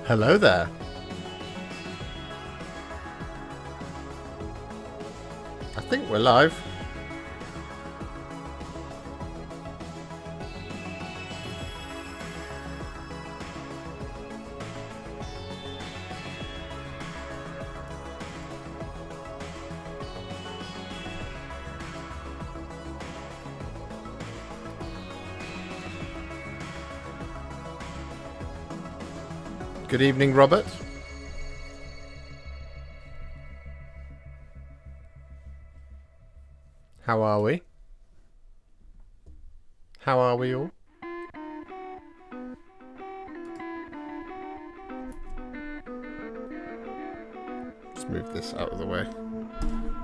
Hello there. I think we're live. Good evening, Robert. How are we? How are we all? Just move this out of the way.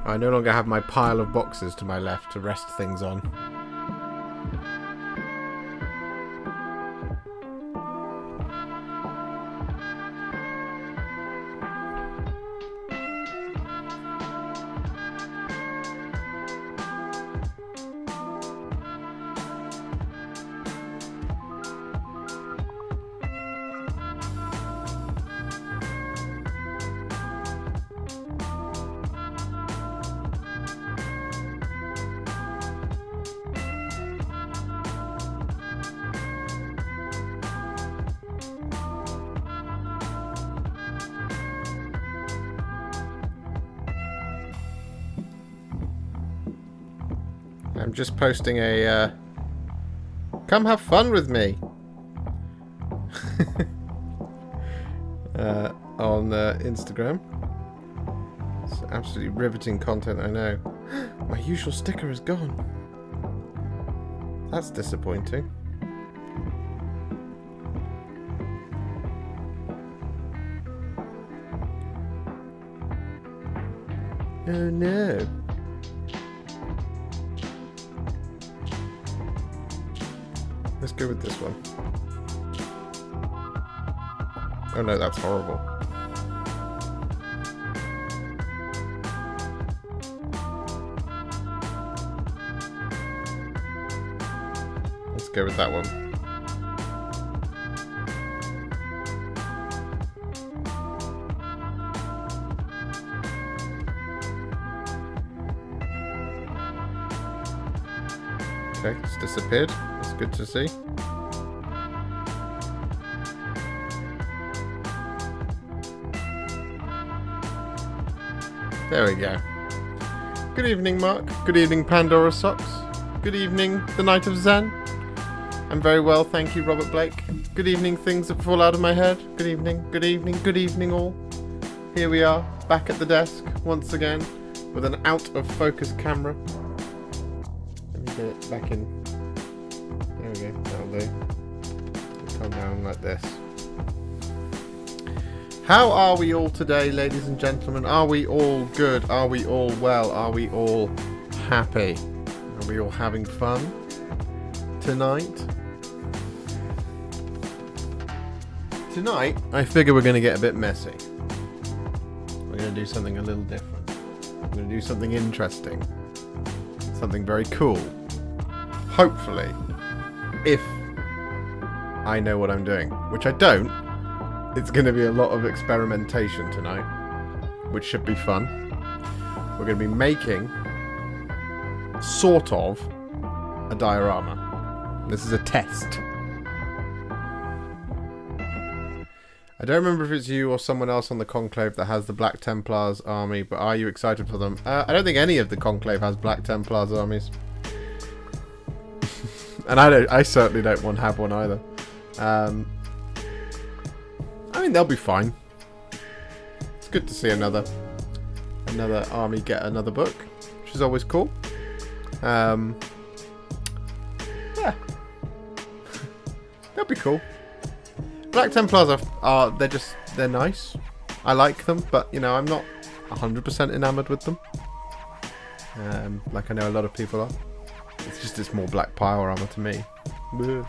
I no longer have my pile of boxes to my left to rest things on. I'm just posting a, come have fun with me, on Instagram. It's absolutely riveting content, I know. My usual sticker is gone. That's disappointing. Oh no. Let's go with this one. Oh no, that's horrible. Let's go with that one. Okay, it's disappeared. That's good to see. There we go. Good evening, Mark. Good evening, Pandora Socks. Good evening, the Knight of Zen. I'm very well, thank you, Robert Blake. Good evening, things that fall out of my head. Good evening, good evening, good evening all. Here we are, back at the desk, once again, with an out-of-focus camera. Let me get it back in. There we go, that'll do. Come down like this. How are we all today, ladies and gentlemen? Are we all good? Are we all well? Are we all happy? Are we all having fun tonight? Tonight, I figure we're going to get a bit messy. We're going to do something a little different. We're going to do something interesting. Something very cool. Hopefully, if I know what I'm doing, which I don't. It's going to be a lot of experimentation tonight, which should be fun. We're going to be making sort of a diorama. This is a test. I don't remember if it's you or someone else on the Conclave that has the Black Templars army, but are you excited for them? I don't think any of the Conclave has Black Templars armies. And I certainly don't want to have one either. I mean, they'll be fine. It's good to see another army get another book, which is always cool. Yeah. They'll be cool. Black Templars they're nice. I like them, but, you know, I'm not 100% enamored with them. Like I know a lot of people are. It's more black power armor to me. Bleh.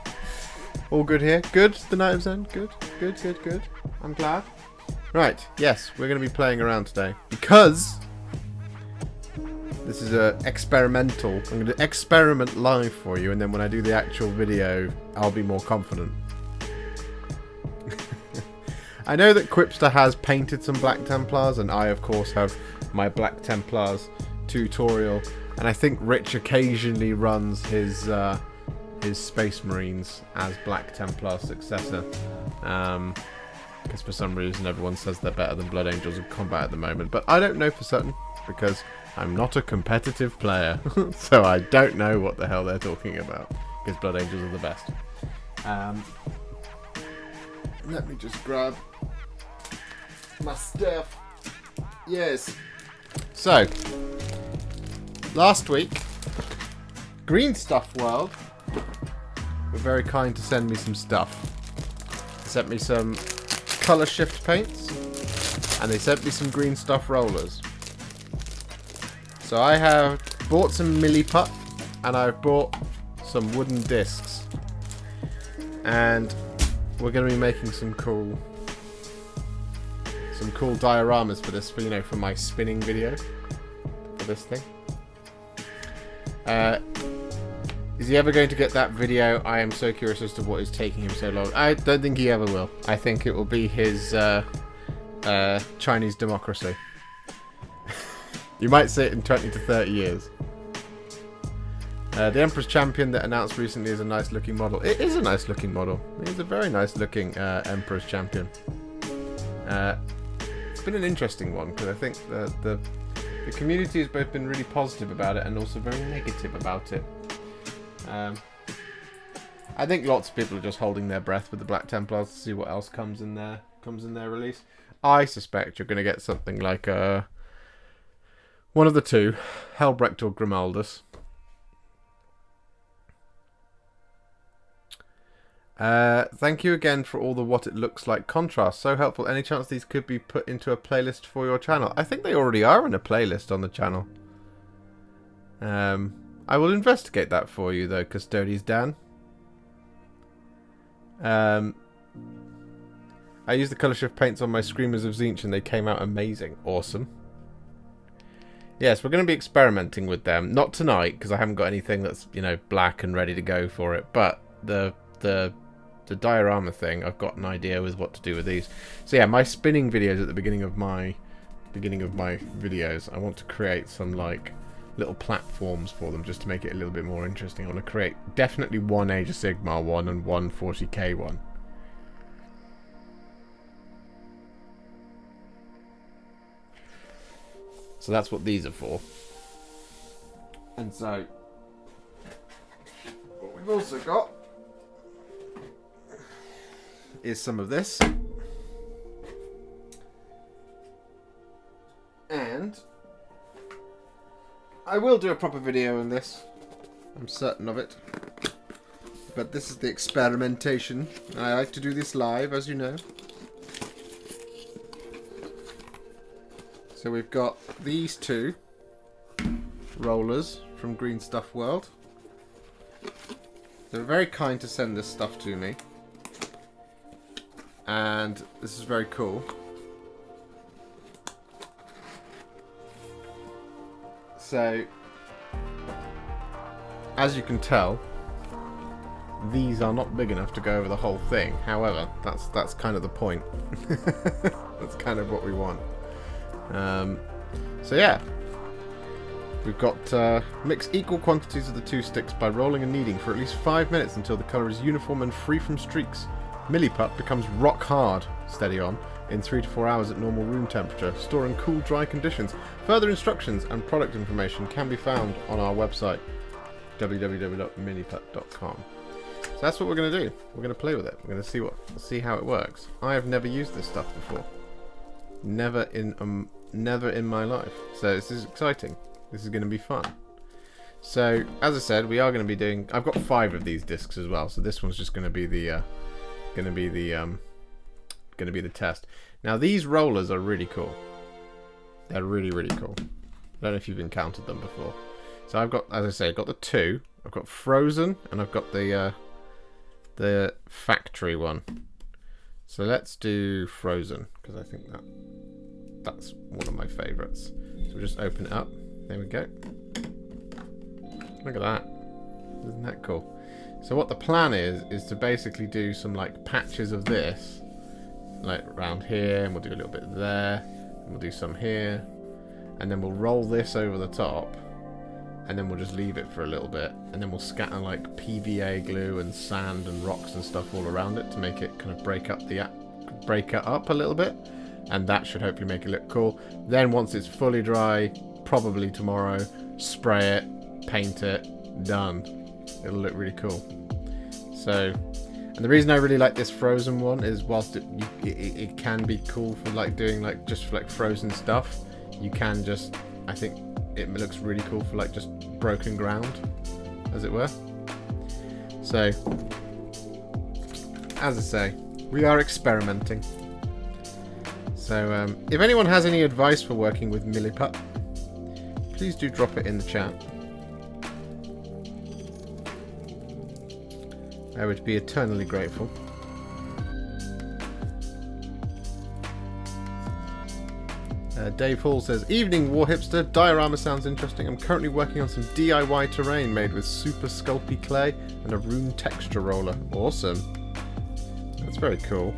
All good here? Good? The Knight of Zen? Good? Good, good, good. I'm glad. Right, yes, we're going to be playing around today. Because this is a experimental. I'm going to experiment live for you, and then when I do the actual video, I'll be more confident. I know that Quipster has painted some Black Templars, and I, of course, have my Black Templars tutorial. And I think Rich occasionally runs his Space Marines as Black Templar successor. Because for some reason everyone says they're better than Blood Angels in combat at the moment. But I don't know for certain, because I'm not a competitive player. So I don't know what the hell they're talking about. Because Blood Angels are the best. Let me just grab my stuff. Yes. So, last week, Green Stuff World were very kind to send me some stuff. They sent me some colour shift paints, and they sent me some Green Stuff rollers. So I have bought some Milliput, and I've bought some wooden discs. And we're going to be making some cool dioramas for this, for my spinning video for this thing. Is he ever going to get that video? I am so curious as to what is taking him so long. I don't think he ever will. I think it will be his Chinese democracy. You might see it in 20 to 30 years. The Emperor's Champion that announced recently is a nice looking model. It is a nice looking model. It is a very nice looking Emperor's Champion. It's been an interesting one, because I think the community has both been really positive about it and also very negative about it. I think lots of people are just holding their breath with the Black Templars to see what else comes in their release. I suspect you're going to get something like one of the two, Helbrecht or Grimaldus. Thank you again for all the what it looks like contrast. So helpful. Any chance these could be put into a playlist for your channel? I think they already are in a playlist on the channel. I will investigate that for you though, Custodes Dan. I used the colour shift paints on my Screamers of Tzeentch and they came out amazing. Awesome. Yes, we're going to be experimenting with them. Not tonight, because I haven't got anything that's, black and ready to go for it. But the diorama thing, I've got an idea with what to do with these. So yeah, my spinning videos at the beginning of my videos, I want to create some little platforms for them just to make it a little bit more interesting. I want to create definitely one Age of Sigmar one and one 40k one. So that's what these are for. And so what we've also got is some of this. And I will do a proper video on this. I'm certain of it. But this is the experimentation. I like to do this live, as you know. So we've got these two rollers from Green Stuff World. They're very kind to send this stuff to me. And this is very cool. So, as you can tell, these are not big enough to go over the whole thing. However, that's kind of the point. That's kind of what we want. So yeah, we've got mix equal quantities of the two sticks by rolling and kneading for at least 5 minutes until the colour is uniform and free from streaks. Milliput becomes rock hard, steady on, in 3 to 4 hours at normal room temperature, stored in cool, dry conditions. Further instructions and product information can be found on our website, www.milliput.com. So that's what we're going to do. We're going to play with it. We're going to see how it works. I have never used this stuff before. Never in my life. So this is exciting. This is going to be fun. So as I said, we are going to be doing. I've got 5 of these discs as well. So this one's just going to be the test. Now these rollers are really cool. They're really, really cool. I don't know if you've encountered them before. So I've got, as I say, I've got the 2. I've got Frozen and I've got the factory one. So let's do Frozen because I think that's one of my favourites. So we'll just open it up. There we go. Look at that. Isn't that cool? So what the plan is to basically do some patches of this like around here, and we'll do a little bit there, and we'll do some here, and then we'll roll this over the top, and then we'll just leave it for a little bit, and then we'll scatter like PVA glue and sand and rocks and stuff all around it to make it kind of break it up a little bit, and that should hopefully make it look cool. Then once it's fully dry, probably tomorrow, spray it, paint it, done. It'll look really cool. So, and the reason I really like this frozen one is whilst it can be cool for like doing like just for like frozen stuff, you can just, I think it looks really cool for like just broken ground, as it were. So, as I say, we are experimenting. So, if anyone has any advice for working with Milliput, please do drop it in the chat. I would be eternally grateful. Dave Hall says, "Evening, Warhipster. Diorama sounds interesting. I'm currently working on some DIY terrain made with super sculpey clay and a rune texture roller." Awesome. That's very cool.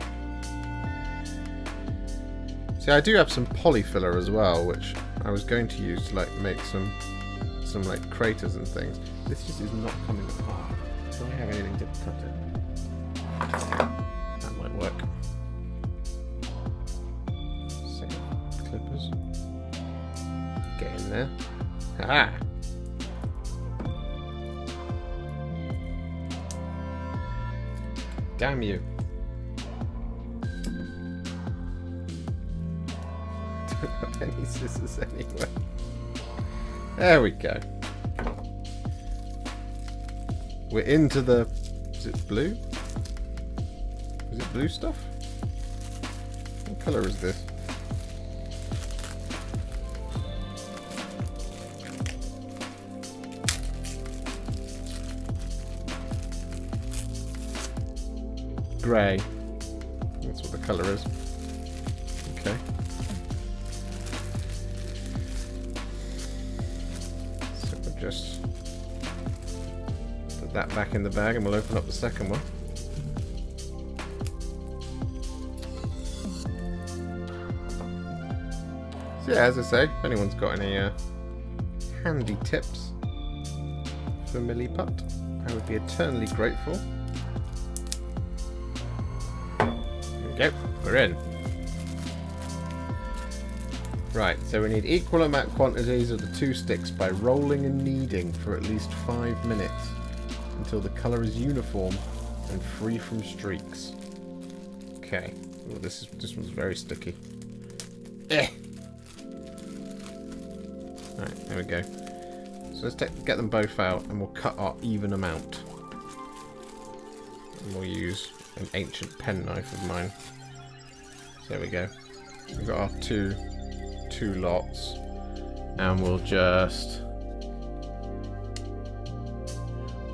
See, I do have some polyfiller as well, which I was going to use to like make some like craters and things. This just is not coming apart. Do I have anything to cut it? That might work. Clippers. Get in there. Haha! Damn you. Don't have any scissors anyway. There we go. We're into the... Is it blue? Is it blue stuff? What colour is this? Grey. That's what the colour is. Okay. So we'll just put that back in the bag and we'll open up the second one. So yeah, as I say, if anyone's got any handy tips for Milliput, I would be eternally grateful. There we go, we're in. Right, so we need equal amount quantities of the two sticks by rolling and kneading for at least 5 minutes until the colour is uniform and free from streaks. Okay, oh, this one's very sticky. Eh. Right, there we go. So let's get them both out and we'll cut our even amount. And we'll use an ancient penknife of mine. So there we go. We've got our two lots. And we'll just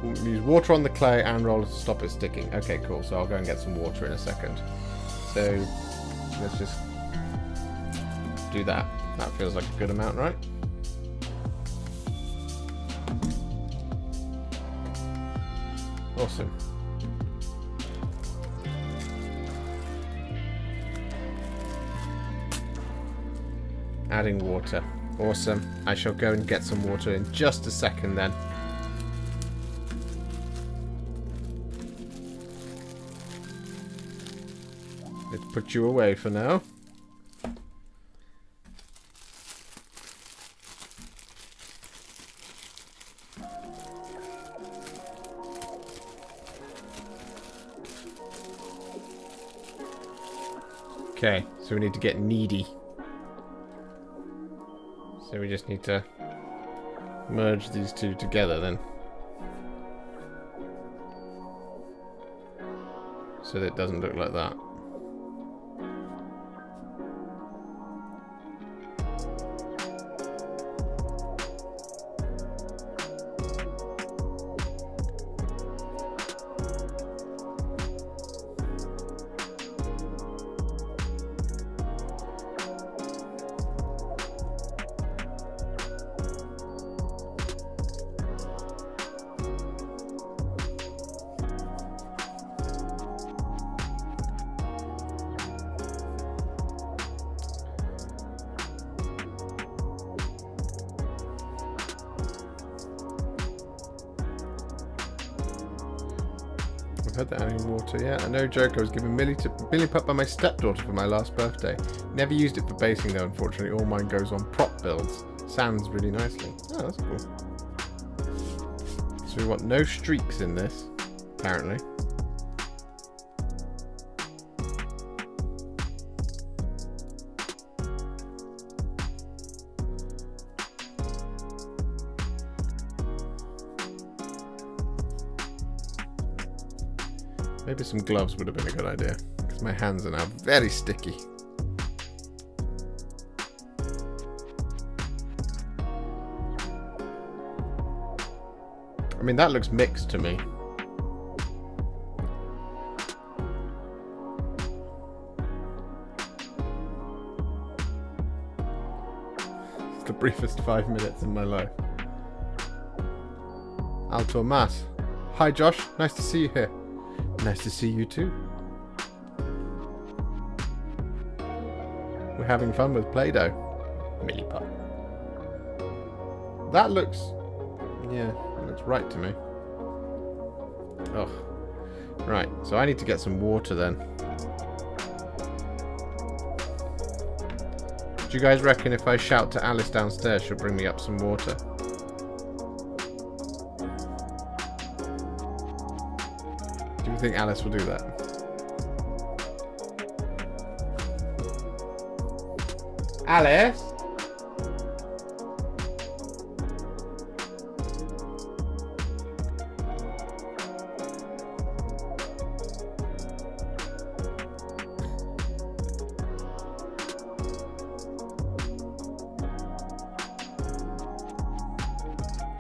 use water on the clay and roller to stop it sticking. Okay, cool. So I'll go and get some water in a second. So let's just do that. That feels like a good amount, right? Awesome. Adding water. Awesome. I shall go and get some water in just a second then. Let's put you away for now. Okay, so we need to get needy. So we just need to merge these two together then. So that it doesn't look like that. I've heard that adding water, yeah. No joke, I was given Milliput by my stepdaughter for my last birthday. Never used it for basing though, unfortunately. All mine goes on prop builds. Sounds really nicely. Oh, that's cool. So we want no streaks in this, apparently. Maybe some gloves would have been a good idea, because my hands are now very sticky. I mean, that looks mixed to me. It's the briefest 5 minutes in my life. Alto Mas. Hi Josh, nice to see you here. Nice to see you too. We're having fun with Play-Doh. Milliput. That looks... yeah, that looks right to me. Oh. Right, so I need to get some water then. Do you guys reckon if I shout to Alice downstairs, she'll bring me up some water? Do you think Alice will do that? Alice?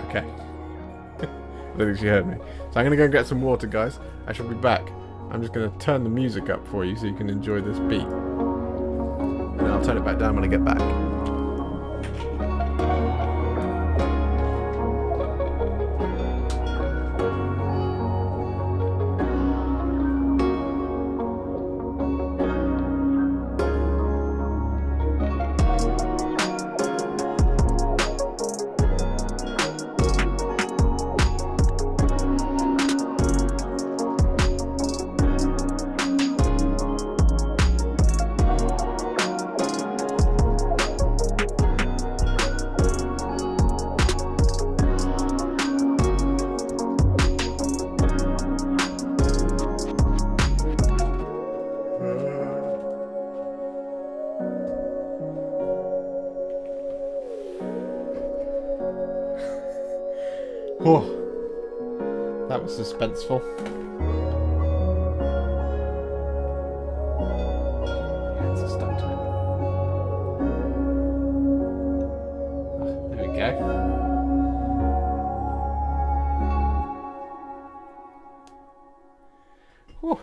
Okay. I don't think she heard me. So I'm going to go and get some water, guys. I shall be back. I'm just going to turn the music up for you so you can enjoy this beat. And then I'll turn it back down when I get back. Oh, that was suspenseful. Hands are stuck to him. Oh, there we go. Oh.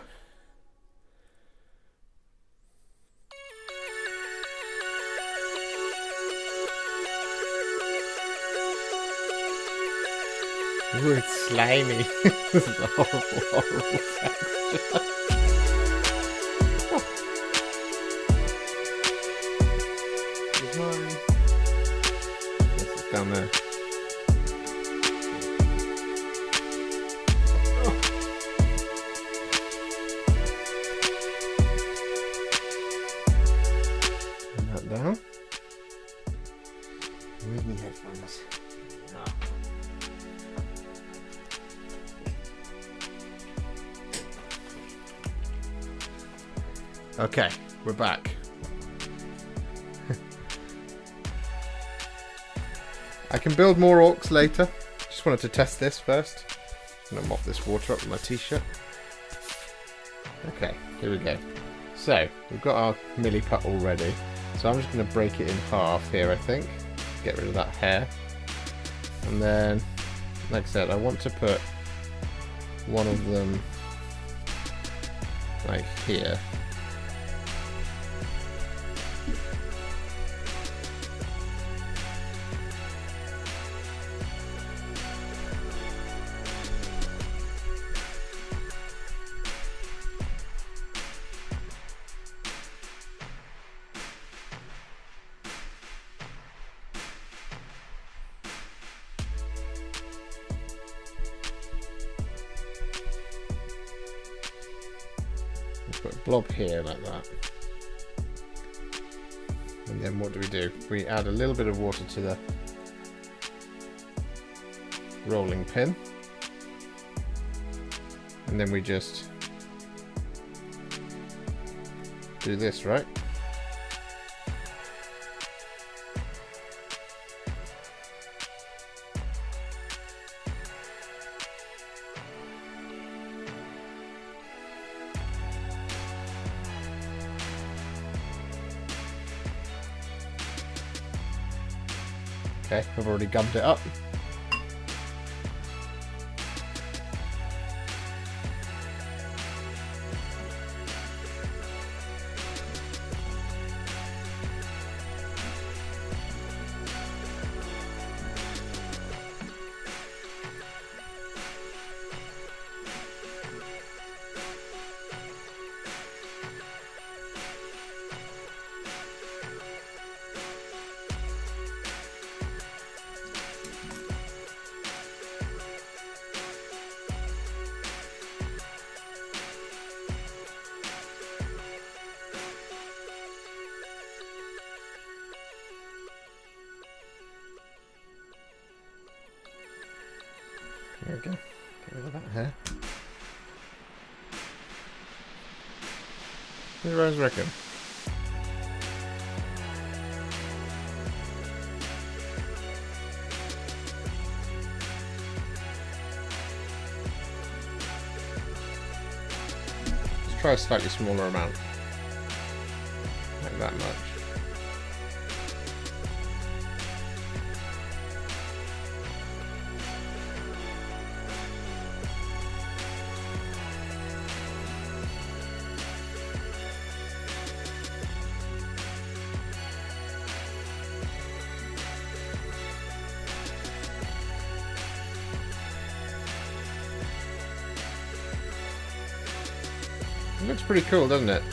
Ooh, it's slimy. This is a horrible, horrible texture. Oh. Yes, it's down there. Oh. Turn that down. Move me headphones. Ah. Okay, we're back. I can build more orcs later. Just wanted to test this first. I'm going to mop this water up with my t-shirt. Okay, here we go. So, we've got our Milliput already. So I'm just going to break it in half here, I think. Get rid of that hair. And then, like I said, I want to put one of them like here. blob here like that. And then what do? We add a little bit of water to the rolling pin. And then we just do this, right? Okay, I've already gummed it up. There we go. Get rid of that hair. What do you guys reckon? Let's try a slightly smaller amount. Like that much. It looks pretty cool, doesn't it?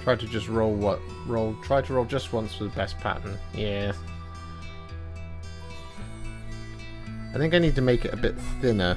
Try to just try to roll just once for the best pattern. Yeah. I think I need to make it a bit thinner.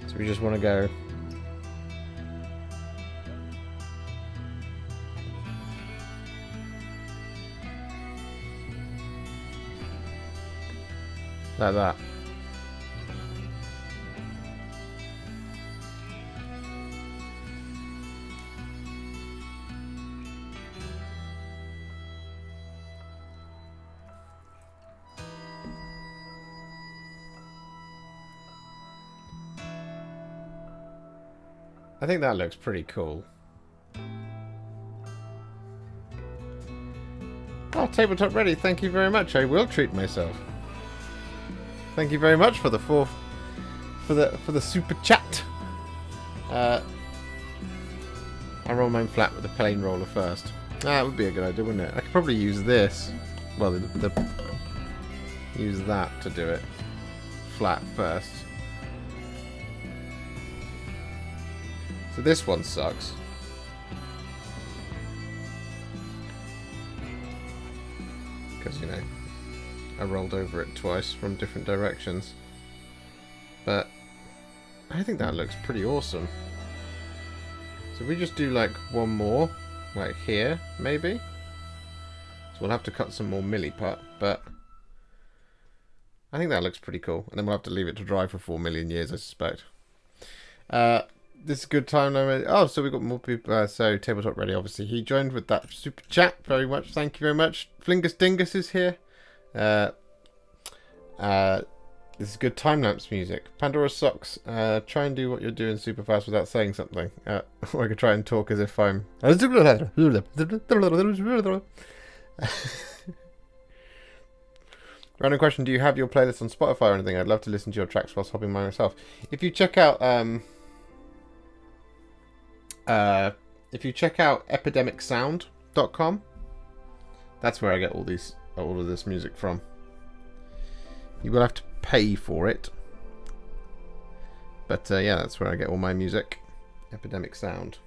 So we just want to go like that. I think that looks pretty cool. Oh, tabletop ready. Thank you very much. I will treat myself. Thank you very much for the for the super chat. I'll roll mine flat with a plain roller first. That would be a good idea, wouldn't it? I could probably use this. Well, use that to do it flat first. So this one sucks. Because, you know, I rolled over it twice from different directions. But I think that looks pretty awesome. So if we just do like one more, like here, maybe. So we'll have to cut some more Milliput, but I think that looks pretty cool. And then we'll have to leave it to dry for 4 million years, I suspect. This is a good time. Oh, so we've got more people. So Tabletop Ready, obviously. He joined with that super chat. Very much. Thank you very much. Flingus Dingus is here. This is good time-lapse music. Pandora Socks. Try and do what you're doing super fast without saying something. Or I could try and talk as if I'm... Random question, do you have your playlist on Spotify or anything? I'd love to listen to your tracks whilst hopping by myself. If you check out epidemicsound.com, that's where I get all of this music from. You will have to pay for it. But yeah, that's where I get all my music. Epidemic Sound.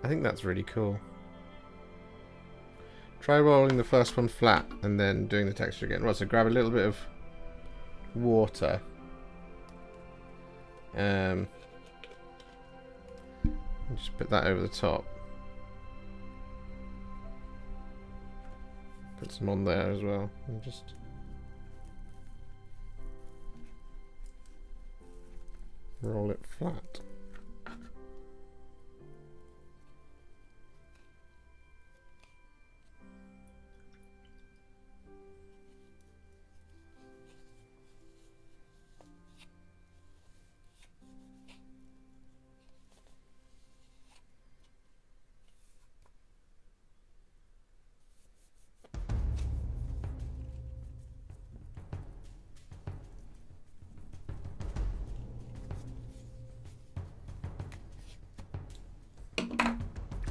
I think that's really cool. Try rolling the first one flat and then doing the texture again. Right, so grab a little bit of water. And just put that over the top. Put some on there as well. And just roll it flat.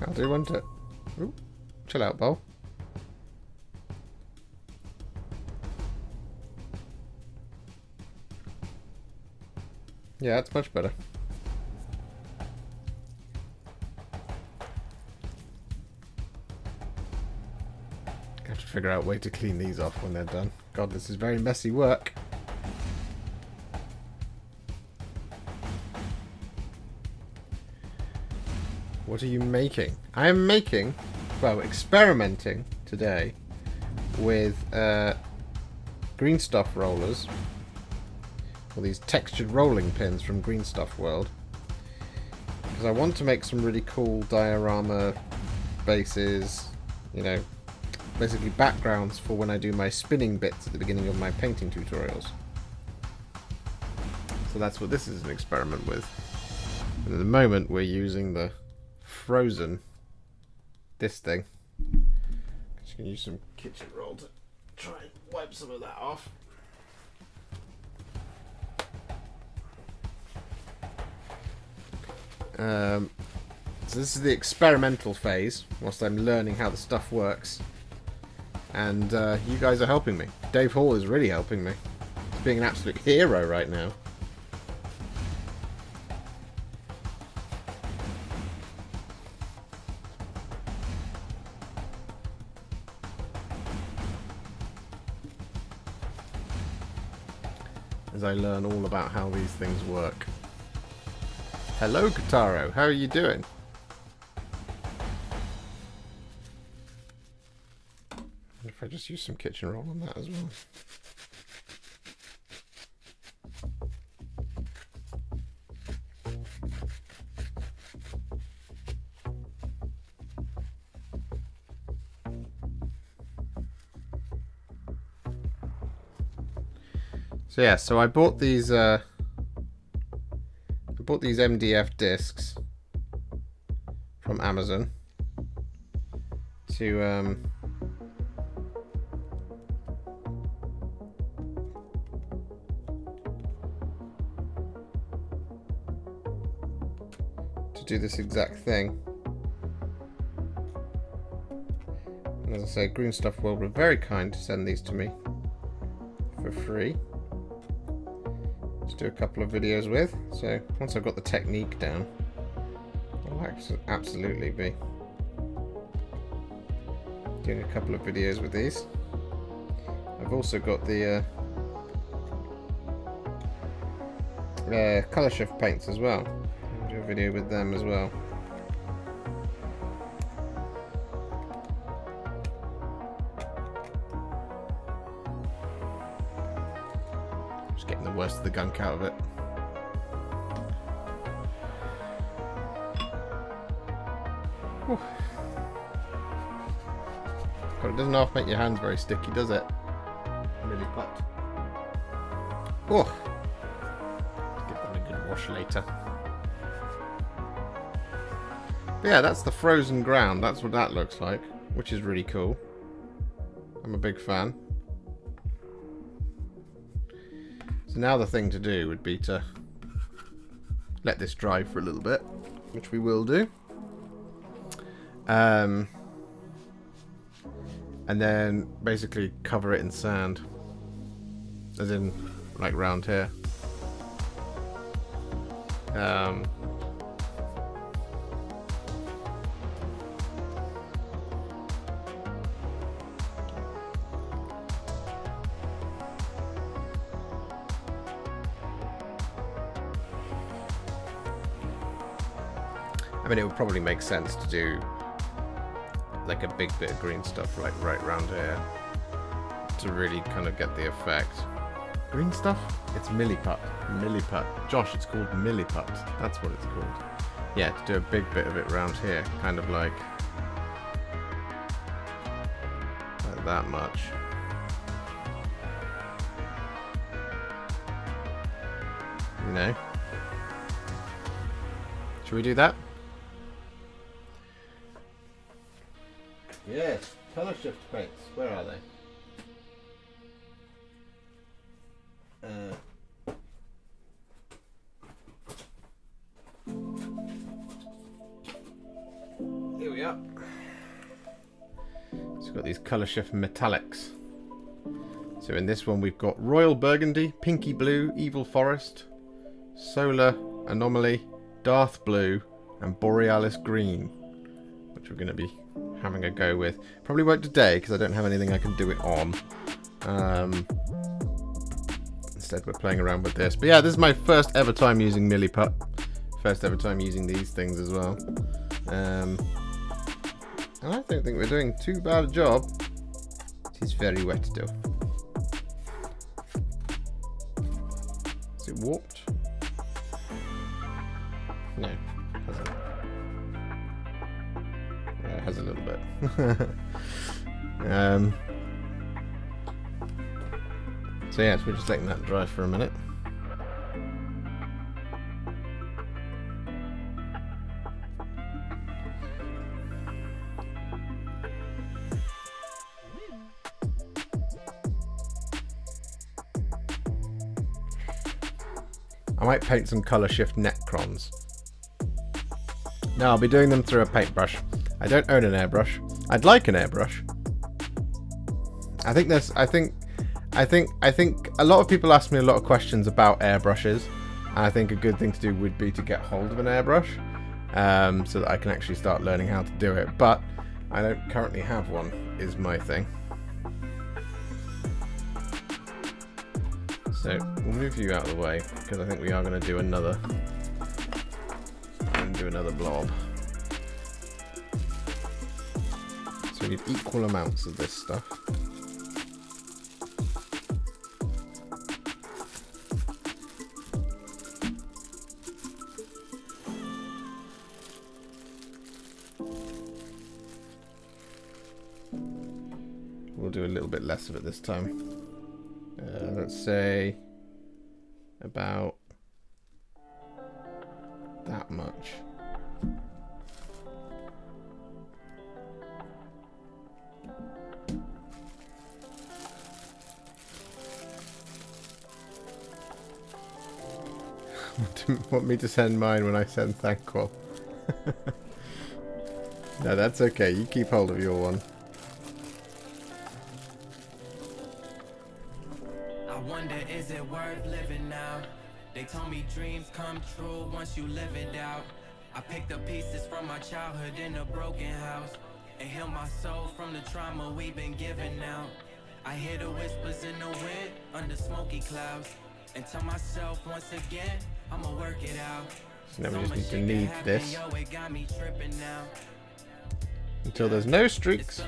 I'll do, won't it? Ooh, chill out, Bo. Yeah, that's much better. I have to figure out a way to clean these off when they're done. God, this is very messy work. What are you making? I am making, well, experimenting today with green stuff rollers. Or these textured rolling pins from Green Stuff World. Because I want to make some really cool diorama bases, you know, basically backgrounds for when I do my spinning bits at the beginning of my painting tutorials. So that's what this is an experiment with. And at the moment we're using the frozen, this thing. Just gonna use some kitchen roll to try and wipe some of that off. So this is the experimental phase, whilst I'm learning how the stuff works. And you guys are helping me. Dave Hall is really helping me. He's being an absolute hero right now. As I learn all about how these things work. Hello, Kataro. How are you doing? What if I just use some kitchen roll on that as well? So yeah, so I bought these MDF discs from Amazon to to do this exact thing. And as I say, Green Stuff World were very kind to send these to me for free to do a couple of videos with. So once I've got the technique down, I'll absolutely be doing a couple of videos with these. I've also got the colour shift paints as well. I'll do a video with them as well. Just getting the worst of the gunk out of it. Whew. God, it doesn't half make your hands very sticky, does it? Milliput. Oh, give them a good wash later. But yeah, that's the frozen ground. That's what that looks like, which is really cool. I'm a big fan. So now the thing to do would be to let this dry for a little bit, which we will do. And then basically cover it in sand, as in like round here. I mean, it would probably make sense to do like a big bit of green stuff like right around here to really kind of get the effect. Green stuff? It's Milliput. Milliput. Josh, it's called Milliput. That's what it's called. Yeah, to do a big bit of it around here, kind of like that much. You know? Should we do that? Yes, colour shift paints. Where are they? Here we are. So we've got these colour shift metallics. So in this one we've got Royal Burgundy, Pinky Blue, Evil Forest, Solar Anomaly, Darth Blue, and Borealis Green, which we're going to be having a go with. Probably won't today because I don't have anything I can do it on. Instead we're playing around with this. But yeah, this is my first ever time using Milliput. First ever time using these things as well. And I don't think we're doing too bad a job. It is very wet still. Is it warped? No, it hasn't. Yeah, it has a little bit. So yeah, so we're just letting that dry for a minute. I might paint some colour shift Necrons. No, I'll be doing them through a paintbrush. I don't own an airbrush. I'd like an airbrush. I think a lot of people ask me a lot of questions about airbrushes, and I think a good thing to do would be to get hold of an airbrush, so that I can actually start learning how to do it. But I don't currently have one, is my thing. So we'll move you out of the way because I think we are going to do another blob. So we need equal amounts of this stuff. We'll do a little bit less of it this time. Let's say about that much. Want me to send mine when I send thankful? No, that's okay. You keep hold of your one. I wonder, is it worth living now? They told me dreams come true once you live it out. I picked up pieces from my childhood in a broken house and healed my soul from the trauma we've been given now. I hear the whispers in the wind under smoky clouds and tell myself once again, I'ma work it out. So now we just need to knead this until there's no streaks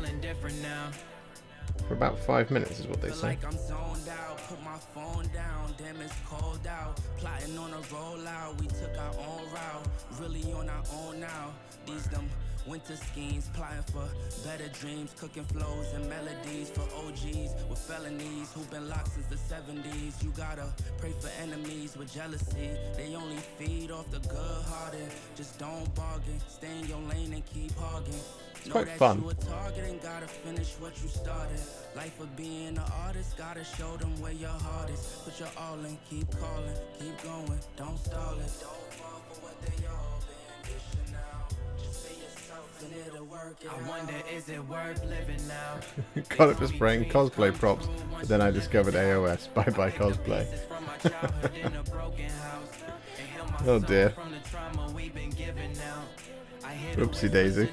for about 5 minutes is what they say. Like I'm zoned out, put my phone down, damn it's cold out. Plotting on a rollout, we took our own route, really on our own now. These them winter schemes, plotting for better dreams, cooking flows and melodies for OGs with felonies who've been locked since the 70s. You gotta pray for enemies with jealousy. They only feed off the good-hearted. Just don't bargain, stay in your lane and keep hogging. It's quite fun. You a target and gotta finish what you started. Life of being an artist, gotta show them where your heart is. Put your all in, keep calling, keep going, don't stall it. Don't fall for what they all been dishing out. Just be yourself and it'll work it out. I wonder, is it worth living now? Got it for spraying cosplay props, but then I discovered AOS. Bye bye cosplay. Oh dear. Oopsie daisy.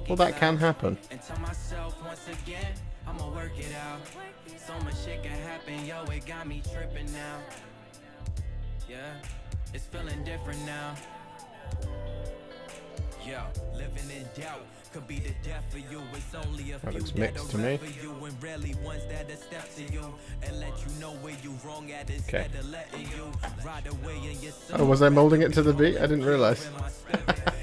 Well, that can happen. And tell myself once again, I'ma work it out. So much shit can happen, yo, it got me tripping now. Yeah, it's feeling different now. Yeah, living in doubt could be the death for you. It's only a That few looks mixed to me. for you and rarely ones that step to you and let you know where you wrong at instead of letting you ride away in your soul. Oh, was I molding it to the beat? I didn't realize.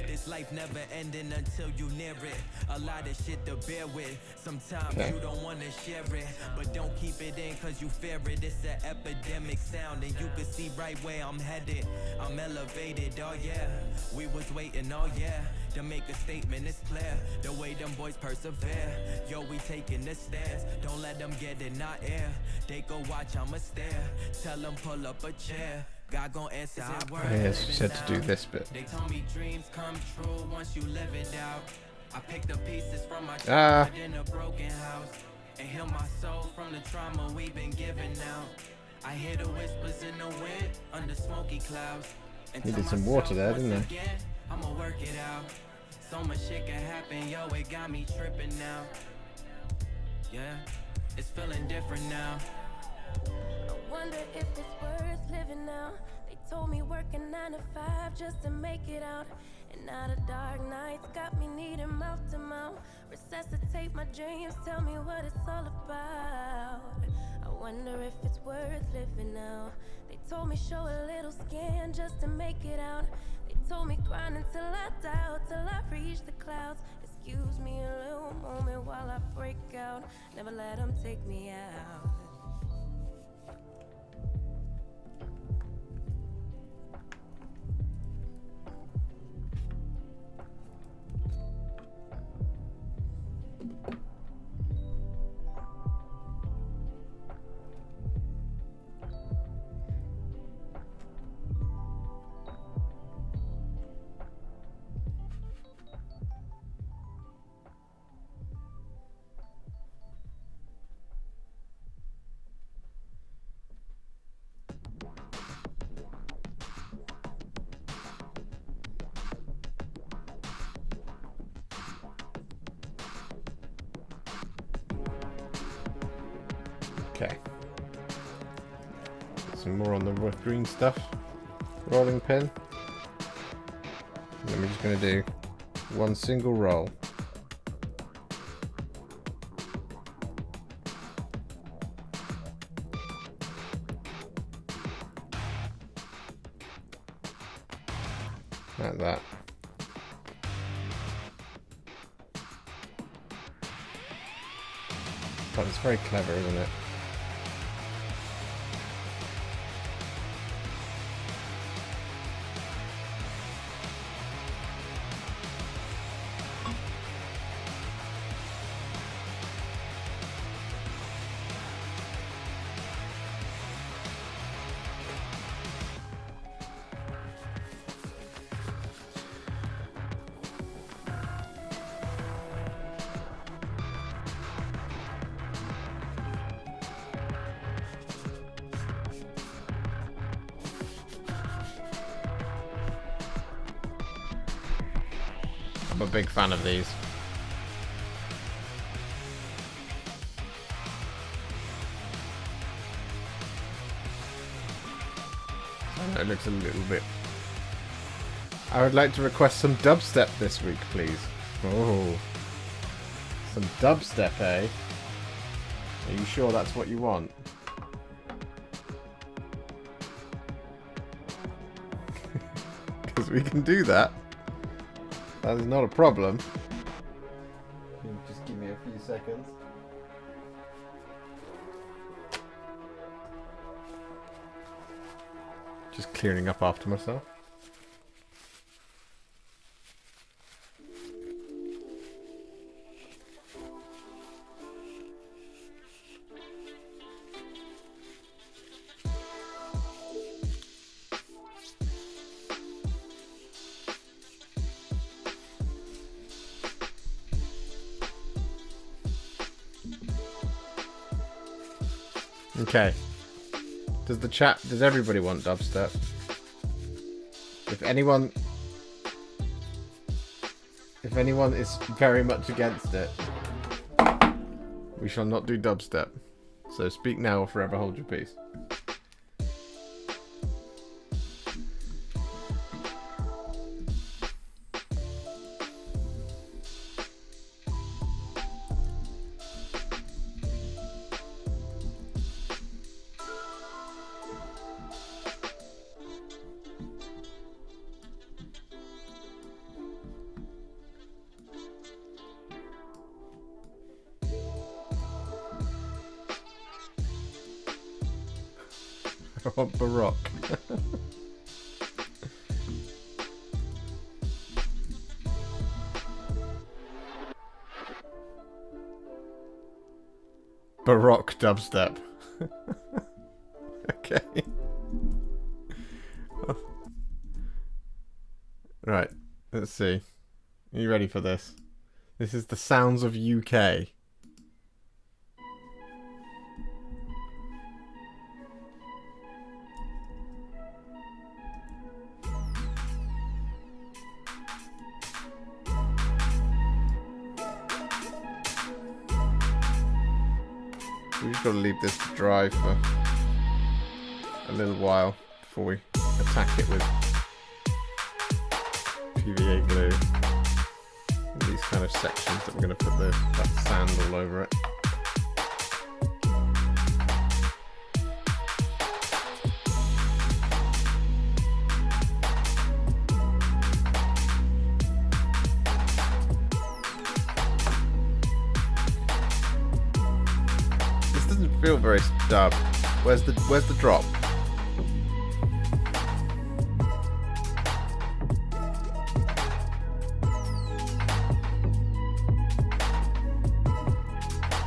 This life never ending until you near it. A lot of shit to bear with. Sometimes you don't want to share it, but don't keep it in cause you fear it. It's an epidemic sound and you can see right where I'm headed. I'm elevated, oh yeah. We was waiting, oh yeah, to make a statement. It's clear the way them boys persevere. Yo, we taking the stairs. Don't let them get in our ear. They go watch, I'ma stare. Tell them pull up a chair. God gon' answer our words. Yes, she said to do this bit. They told me dreams come true once you live it out. I picked up pieces from my childhood in a broken house and heal my soul from the trauma we've been given now. I hear the whispers in the wind under smoky clouds. Needed some water there, didn't I? I'ma work it out. So much shit can happen, yo, it got me tripping now. Yeah, it's feeling different now. I wonder if it's worth living now. They told me working 9 to 5 just to make it out. And now the dark nights got me needing mouth to mouth. Resuscitate my dreams, tell me what it's all about. I wonder if it's worth living now. They told me show a little skin just to make it out. They told me grind until I doubt, till I reach the clouds. Excuse me a little moment while I break out. Never let them take me out. Okay. Some more on the green stuff. Rolling pin. And then we're just going to do one single roll. Like that. But it's very clever, isn't it? I'm a big fan of these. I know it looks a little bit... I would like to request some dubstep this week, please. Oh. Some dubstep, eh? Are you sure that's what you want? Because we can do that. That is not a problem. Just give me a few seconds. Just clearing up after myself. Okay. Does everybody want dubstep? If anyone is very much against it, we shall not do dubstep. So speak now or forever hold your peace. I want Baroque. Baroque dubstep. Okay. Right, let's see. Are you ready for this? This is the sounds of UK. We've just got to leave this to dry for a little while before we attack it with PVA glue. And these kind of sections that we're going to put that sand all over it. Feel very stub. Where's the drop?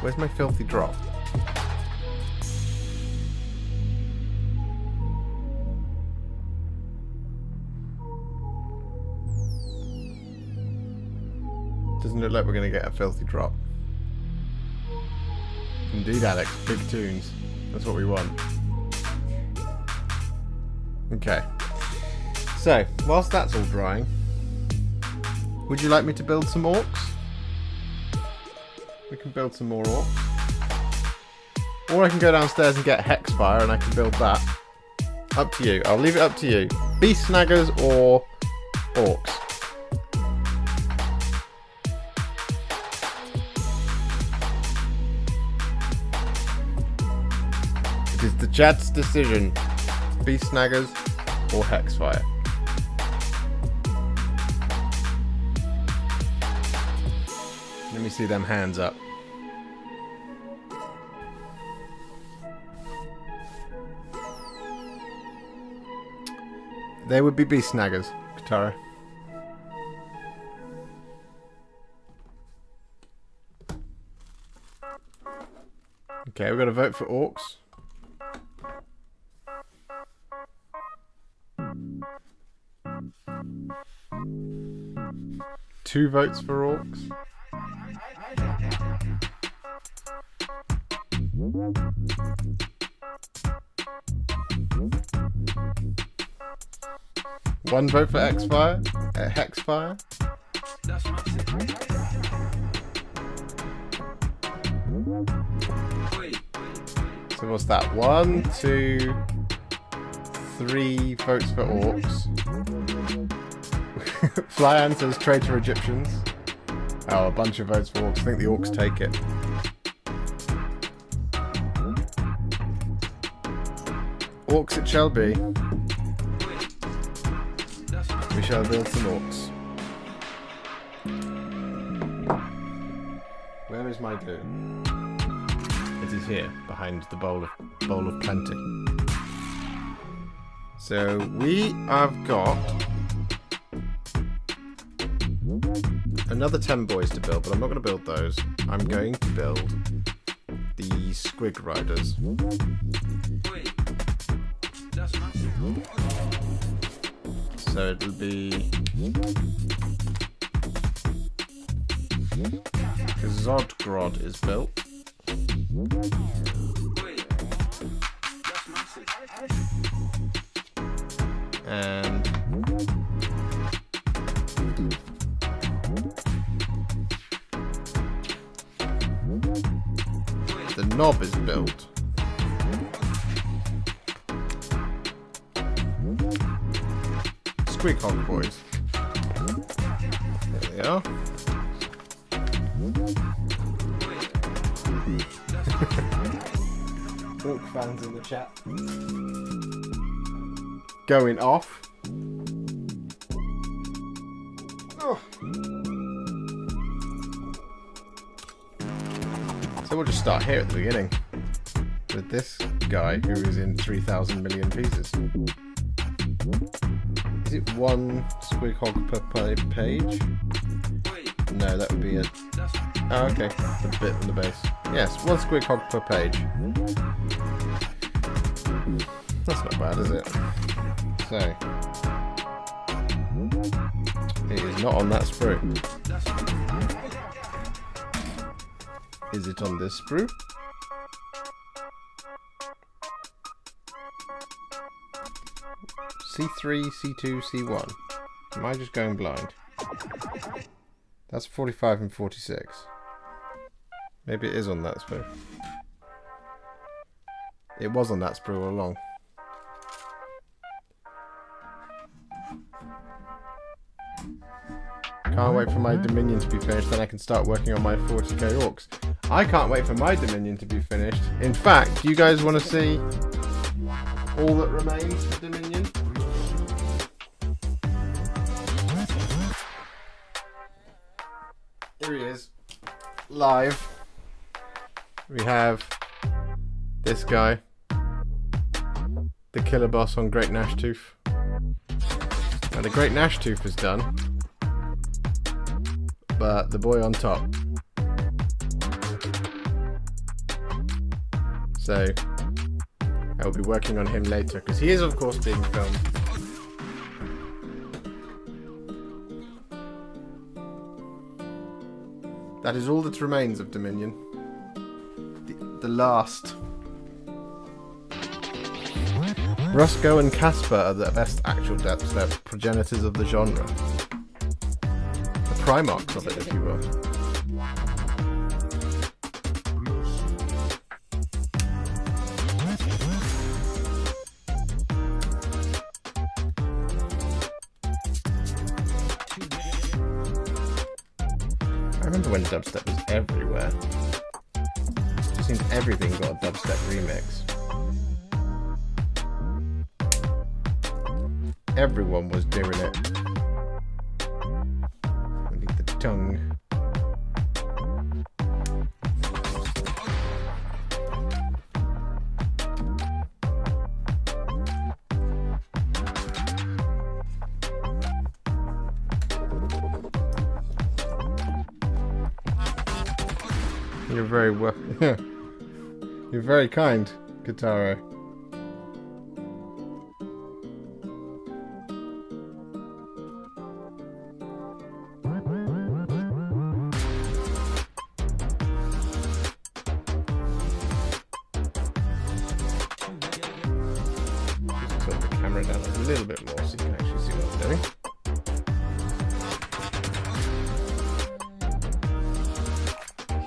Where's my filthy drop? Doesn't look like we're going to get a filthy drop. Indeed, Alex. Big tunes. That's what we want. Okay. So, whilst that's all drying, would you like me to build some orcs? We can build some more orcs. Or I can go downstairs and get Hexfire and I can build that. Up to you. I'll leave it up to you. Beast snaggers or orcs? It is the chat's decision. Beast snaggers or Hexfire. Let me see them hands up. They would be beast snaggers, Katara. Okay, we've got to vote for orcs. Two votes for orcs. One vote for Hexfire. So what's that? 1, 2, 3 votes for orcs. Flyan says traitor Egyptians. Oh, a bunch of votes for orcs. I think the orcs take it. Orcs it shall be. We shall build some orcs. Where is my glue? It is here, behind the bowl of plenty. So we have got another 10 boys to build, but I'm not going to build those. I'm going to build the Squig Riders. So it'll be Zodgrod is built. And the knob is built. Squig Hog boys. There they are. Orc fans in the chat. Going off. Oh. So we'll just start here at the beginning with this guy who is in 3,000 million pieces. Is it 1 Squig Hog per page? No, that would be a... Oh, okay. The bit on the base. Yes, 1 Squig Hog per page. That's not bad, is it? So... it is not on that sprue. Is it on this sprue? C3, C2, C1. Am I just going blind? That's 45 and 46. Maybe it is on that sprue. It was on that sprue all along. Can't wait for my Dominion to be finished, then I can start working on my 40k orcs. I can't wait for my Dominion to be finished. In fact, do you guys want to see all that remains for Dominion? Here he is, live. We have this guy, the killer boss on Great Gnashtooth. Now the Great Gnashtooth is done, but the boy on top. So I will be working on him later because he is of course being filmed. That is all that remains of Dominion. The last. Roscoe and Casper are the best actual dubstep progenitors of the genre. The Primarchs of it, if you will. I remember when dubstep was everywhere. It just seems everything got a dubstep remix. Everyone was doing it. I need the tongue. You're very well. You're very kind, Kataro. Just tilt the camera down a little bit more so you can actually see what I'm doing.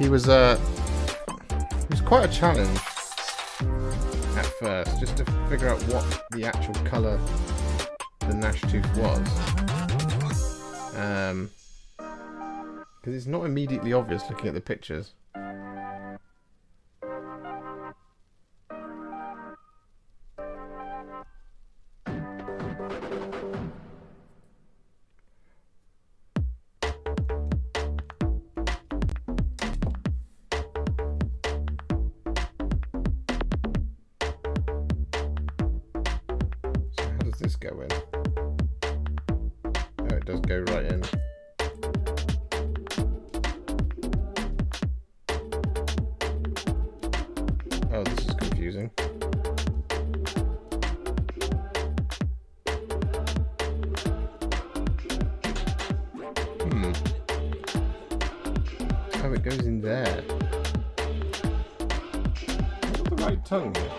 He was quite a challenge at first, just to figure out what the actual colour the Gnash Tooth was. Because it's not immediately obvious looking at the pictures. This go in? Oh, it does go right in. Oh, this is confusing. Oh, it goes in there. I've got the right tongue here.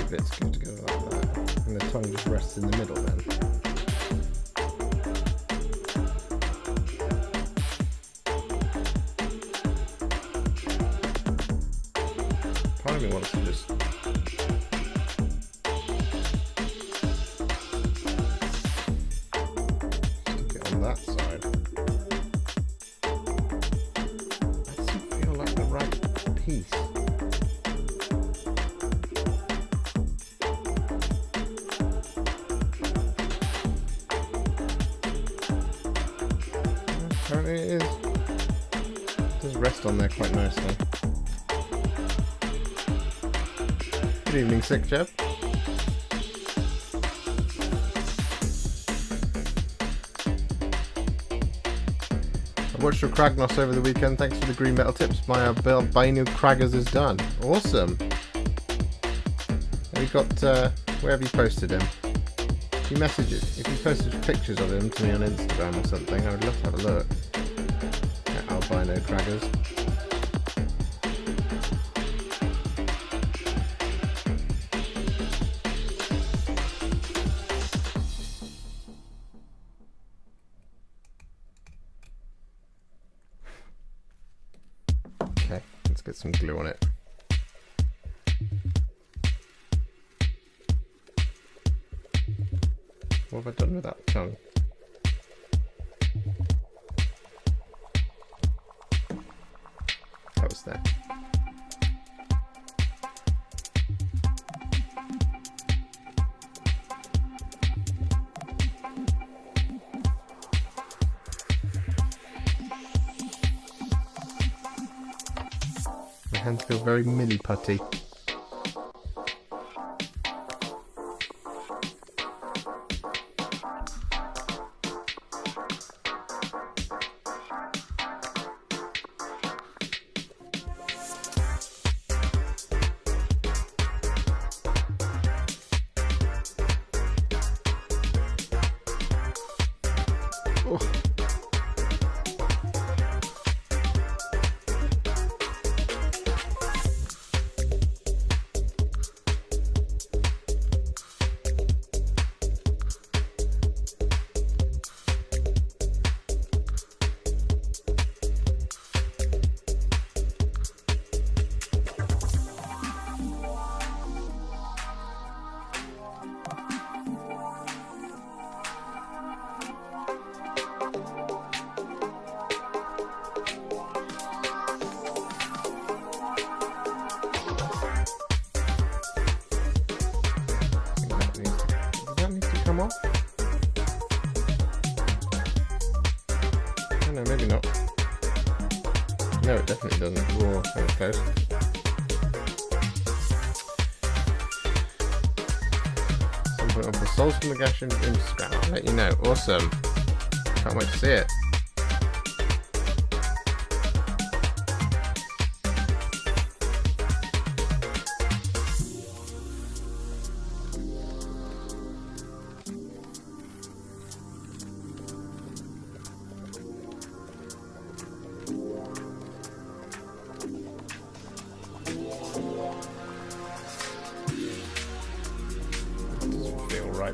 Bits go together like that, and the tongue just rests in the middle then. Part of me wants to just stick it on that side. That doesn't feel like the right piece. Apparently it is. It does rest on there quite nicely. Good evening, Sick Jeb. I watched your Kragnos over the weekend. Thanks for the green metal tips. My albino Kraggers is done. Awesome. Have you got, where have you posted him? If you posted pictures of him to me on Instagram or something, I would love to have a look at albino Kraggers. Okay, let's get some glue on it. What have I done with that tongue? That was there. My hands feel very Milliputty. Oh. Come off? Oh, no, maybe not. No, it definitely doesn't. Whoa, that was close. Some point on the souls from the gash in Instagram. I'll let you know. Awesome. Can't wait to see it.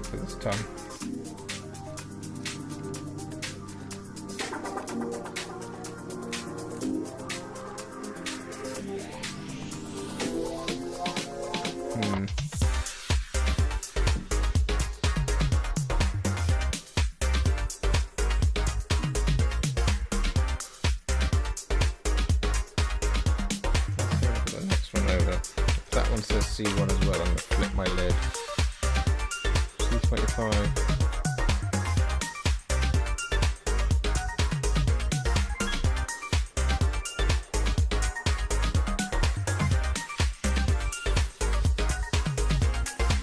for this time. Says C1 as well. I'm going to flip my lid. C25.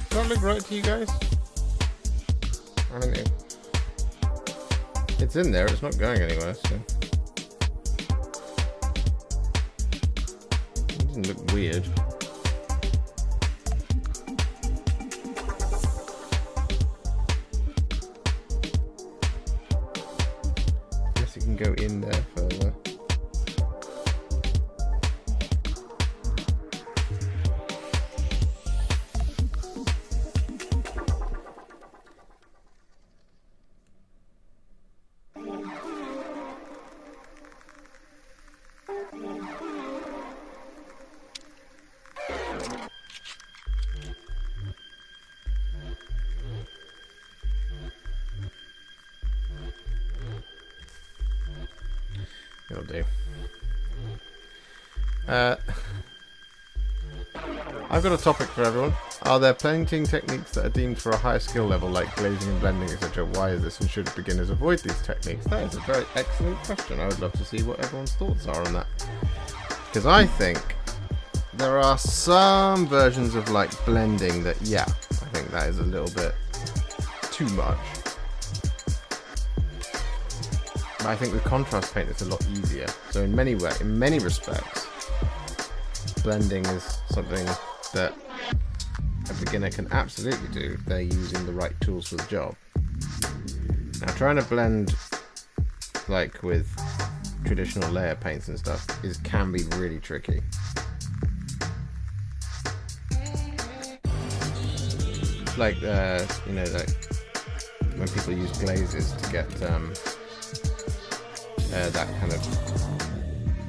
Does that look right to you guys? I don't know. It's in there, it's not going anywhere, so. It doesn't look weird. Go in there further. It'll do. I've got a topic for everyone. Are there painting techniques that are deemed for a higher skill level, like glazing and blending, etc.? Why is this, and should beginners avoid these techniques? That is a very excellent question. I would love to see what everyone's thoughts are on that. Because I think there are some versions of like blending that, yeah, I think that is a little bit too much. But I think with contrast paint it's a lot easier. So in many respects, blending is something that a beginner can absolutely do if they're using the right tools for the job. Now trying to blend like with traditional layer paints and stuff can be really tricky. Like you know, like when people use glazes to get that kind of,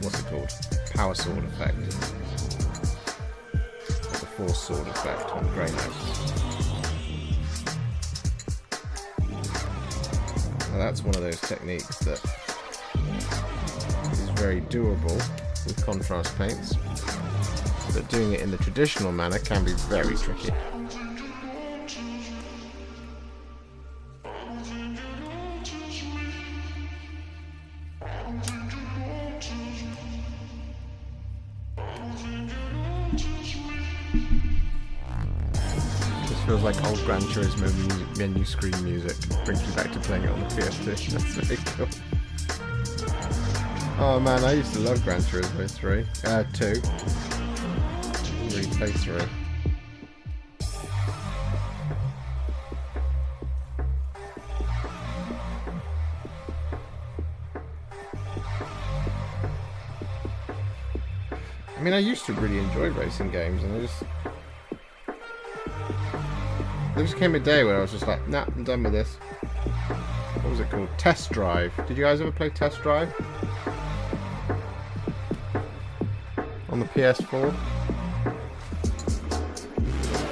what's it called, power sword effect, the force sword effect on grey notes. Now that's one of those techniques that is very doable with contrast paints, but doing it in the traditional manner can be very tricky. Feels like old Gran Turismo menu screen music. Brings me back to playing it on the PS2. That's very cool. Oh man, I used to love Gran Turismo 2. Really play 3. I mean, I used to really enjoy racing games, and there just came a day where I was just like, nah, I'm done with this. What was it called? Test Drive. Did you guys ever play Test Drive? On the PS4?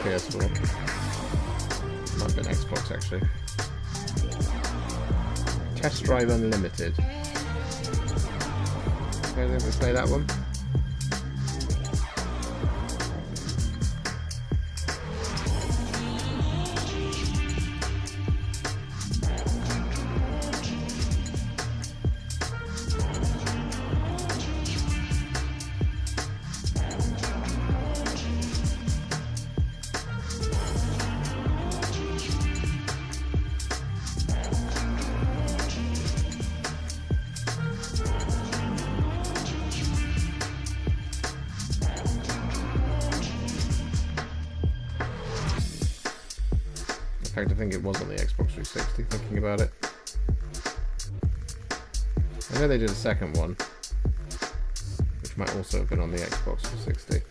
PS4. Might have been Xbox actually. Test Drive Unlimited. You guys ever play that one? In fact, I think it was on the Xbox 360, thinking about it. I know they did a second one, which might also have been on the Xbox 360.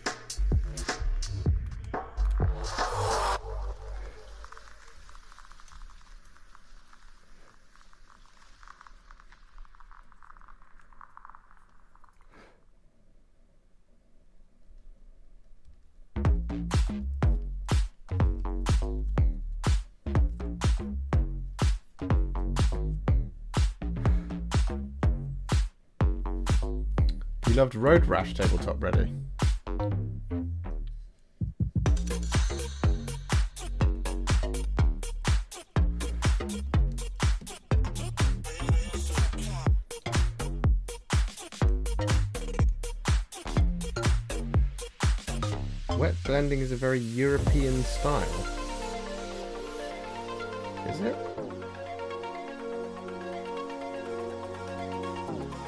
loved Road Rash tabletop ready. Wet blending is a very European style. Is it?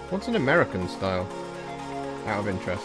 What's an American style? Out of interest.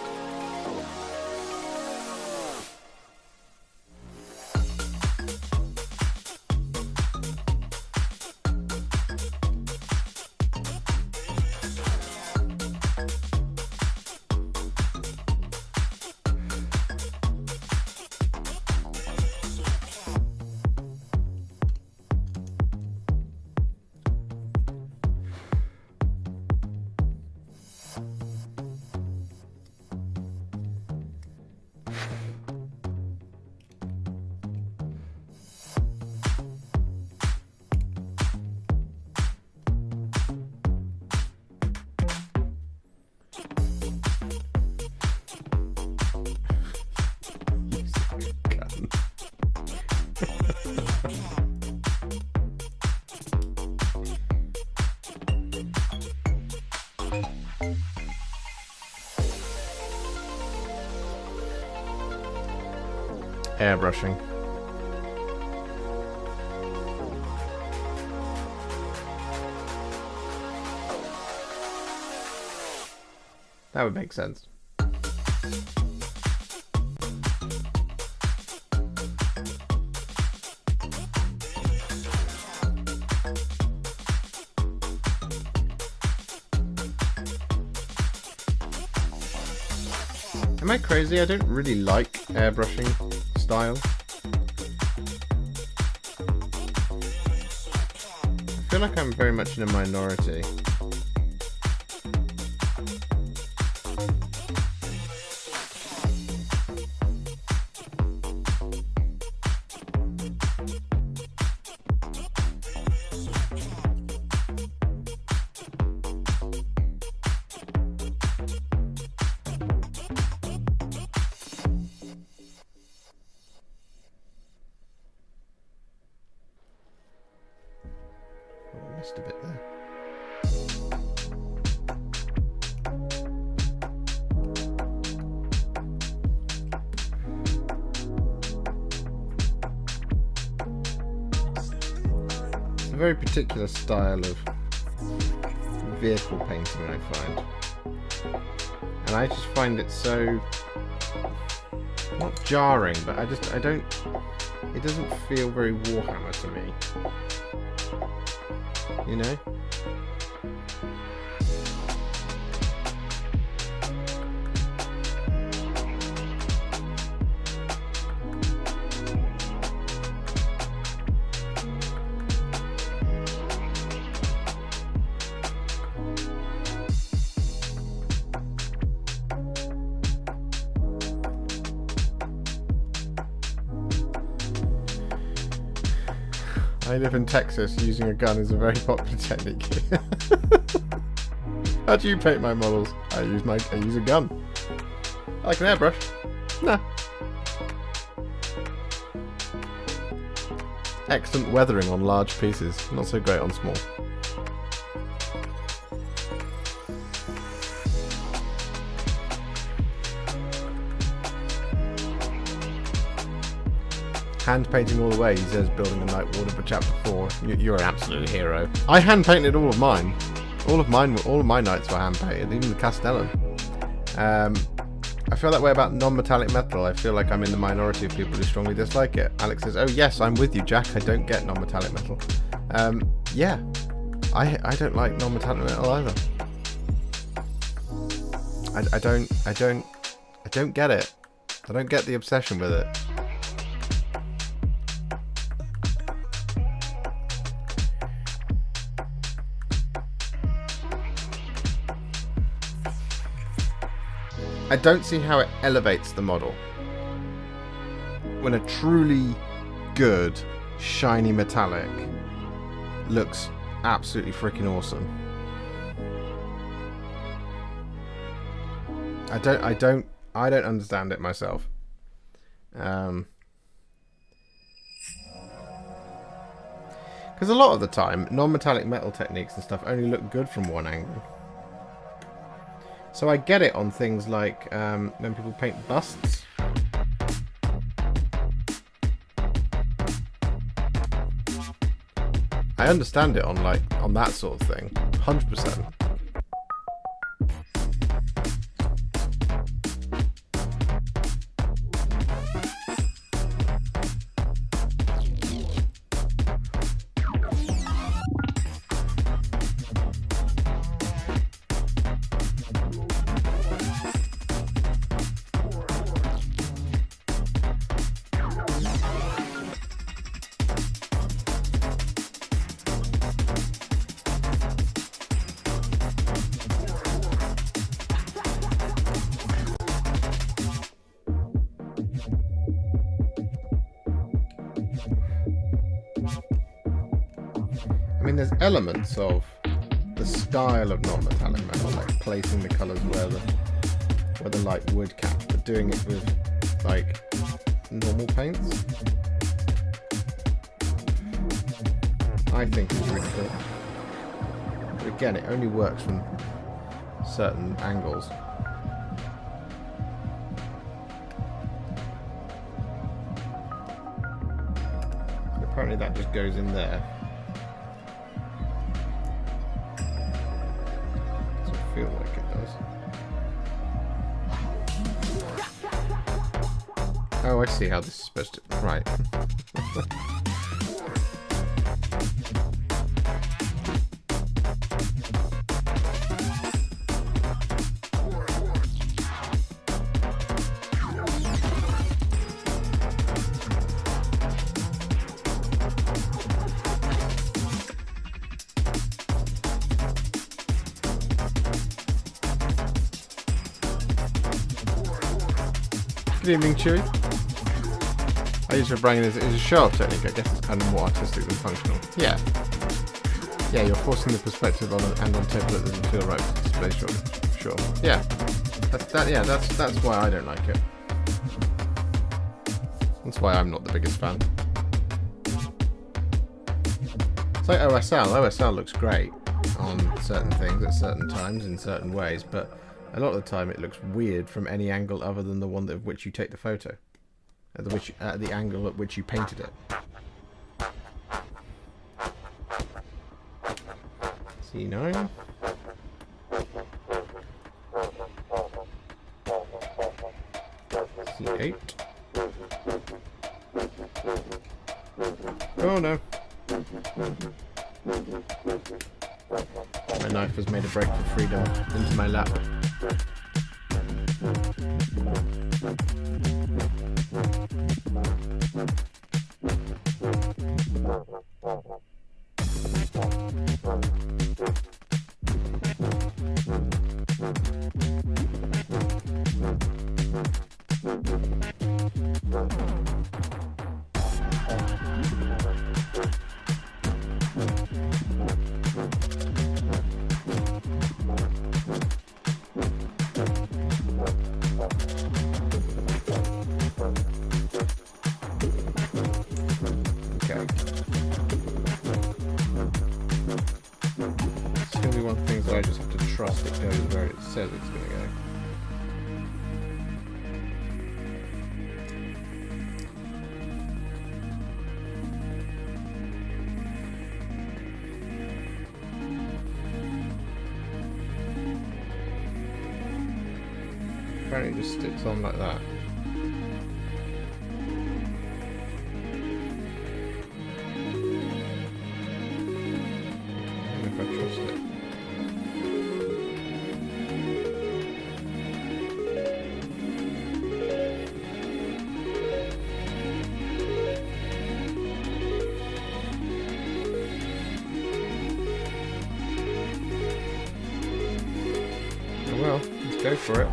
Airbrushing. That would make sense. Am I crazy? I don't really like airbrushing style. I feel like I'm very much in a minority. A bit there. It's a very particular style of vehicle painting, I find, and I just find it so not jarring, but I don't. It doesn't feel very Warhammer to me. You know? I live in Texas. Using a gun is a very popular technique. How do you paint my models? I use a gun. I like an airbrush. Nah. Excellent weathering on large pieces. Not so great on small. Hand painting all the way, he says, building a Nightwater Chapter 4. You're an absolute hero. I hand painted all of mine. All of my knights were hand painted, even the Castellan. I feel that way about non-metallic metal. I feel like I'm in the minority of people who strongly dislike it. Alex says, oh yes, I'm with you, Jack. I don't get non-metallic metal. Yeah, I don't like non-metallic metal either. I don't get it. I don't get the obsession with it. I don't see how it elevates the model when a truly good, shiny metallic looks absolutely freaking awesome. I don't understand it myself. Because a lot of the time, non-metallic metal techniques and stuff only look good from one angle. So I get it on things like when people paint busts. I understand it on that sort of thing, 100%. I mean, there's elements of the style of non-metallic metal, like placing the colours where the light would catch, but doing it with like normal paints, I think is really cool. But again, it only works from certain angles. So apparently that just goes in there. Feel like it does. Oh, I see how this is supposed to... Right. Good evening, Chewy. I use for bringing it as a show-off technique. I guess it's kind of more artistic than functional. Yeah. Yeah, you're forcing the perspective on and on table that doesn't feel right for display shot. Sure. Yeah. That's why I don't like it. That's why I'm not the biggest fan. It's like OSL. OSL looks great on certain things at certain times in certain ways, but a lot of the time it looks weird from any angle other than the one of which you take the photo. At the angle at which you painted it. C9. C8. Oh no. My knife has made a break for freedom into my lap. I just have to trust it goes where it says it's going to go. Apparently it just sticks on like that. I don't know if I trust it. Well, let's go for it.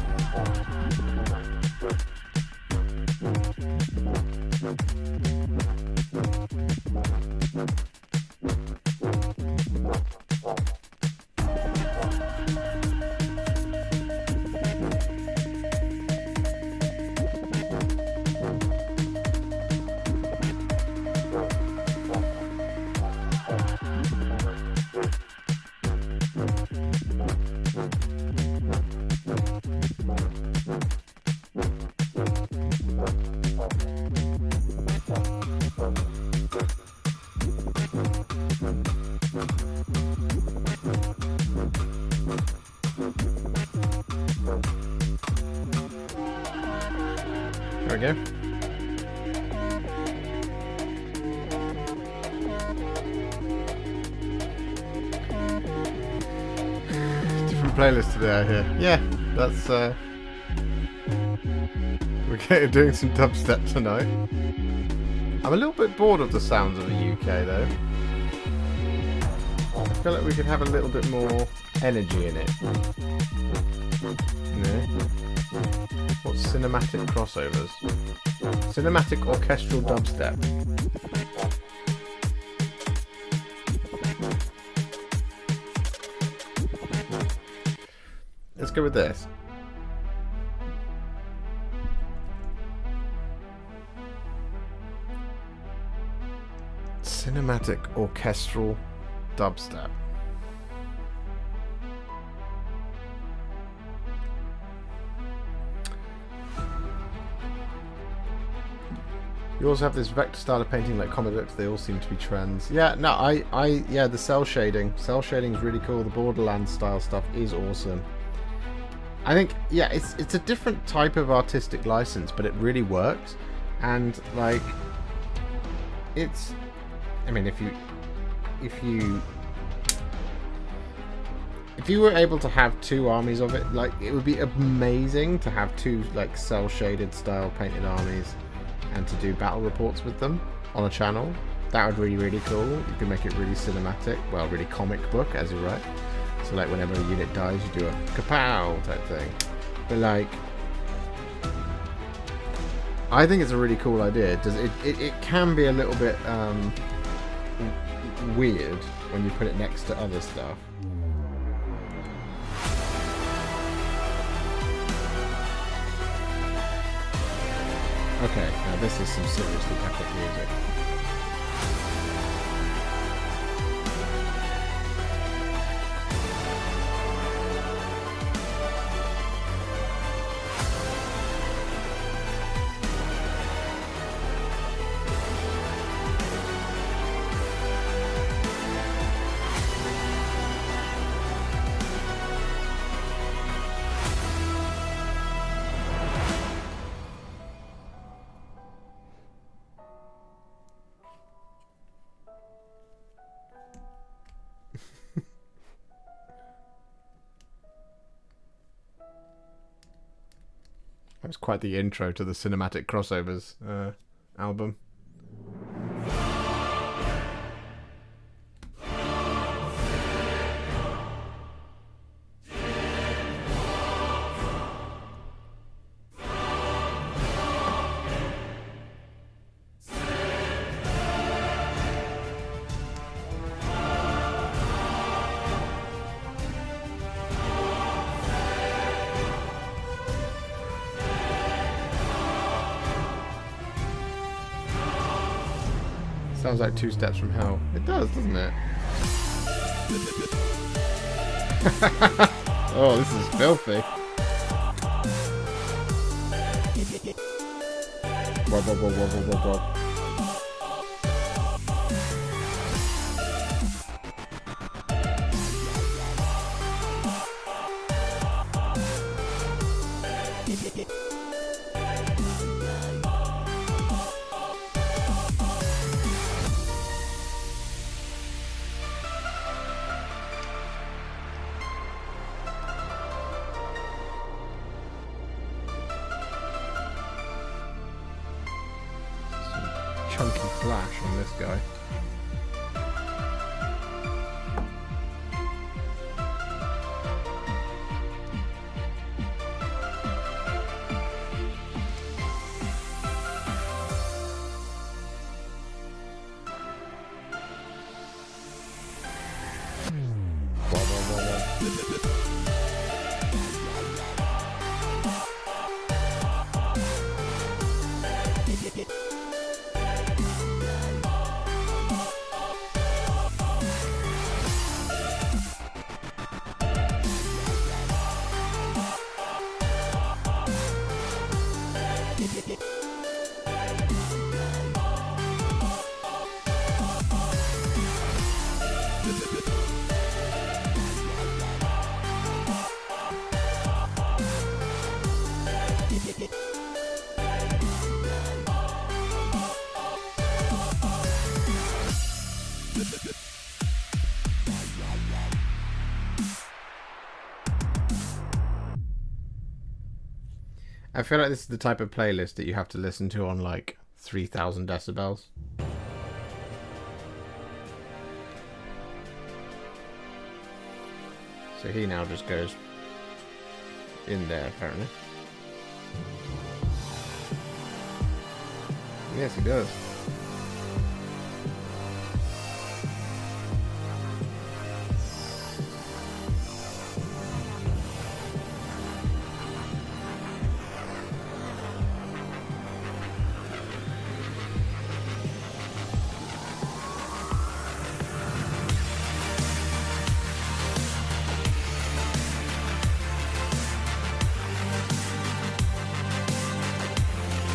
we go. Different playlist today, I hear. Yeah, that's we're doing some dubstep tonight. I'm a little bit bored of the sounds of the UK though. I feel like we could have a little bit more energy in it. No? What's cinematic crossovers? Cinematic orchestral dubstep. Let's go with this. Cinematic orchestral dubstep. You also have this vector style of painting like comic books. They all seem to be trends. Yeah, no, yeah, the cell shading. Cell shading is really cool. The Borderlands style stuff is awesome. I think, yeah, it's a different type of artistic license, but it really works. And like, it's, I mean, if you were able to have two armies of it, like, it would be amazing to have two like cell shaded style painted armies and to do battle reports with them on a channel. That would be really cool. You could make it really cinematic, well, really comic book, as you write. So like whenever a unit dies, you do a kapow type thing. But like, I think it's a really cool idea. It can be a little bit weird when you put it next to other stuff. Okay, now this is some seriously epic music. That was quite the intro to the Cinematic Crossovers album. Sounds like Two Steps from Hell. It does, doesn't it? Oh, this is filthy. Whoa, whoa, whoa, whoa, whoa, whoa, whoa. Chunky flash on this guy. I feel like this is the type of playlist that you have to listen to on like 3,000 decibels. So he now just goes in there, apparently. Yes, he does.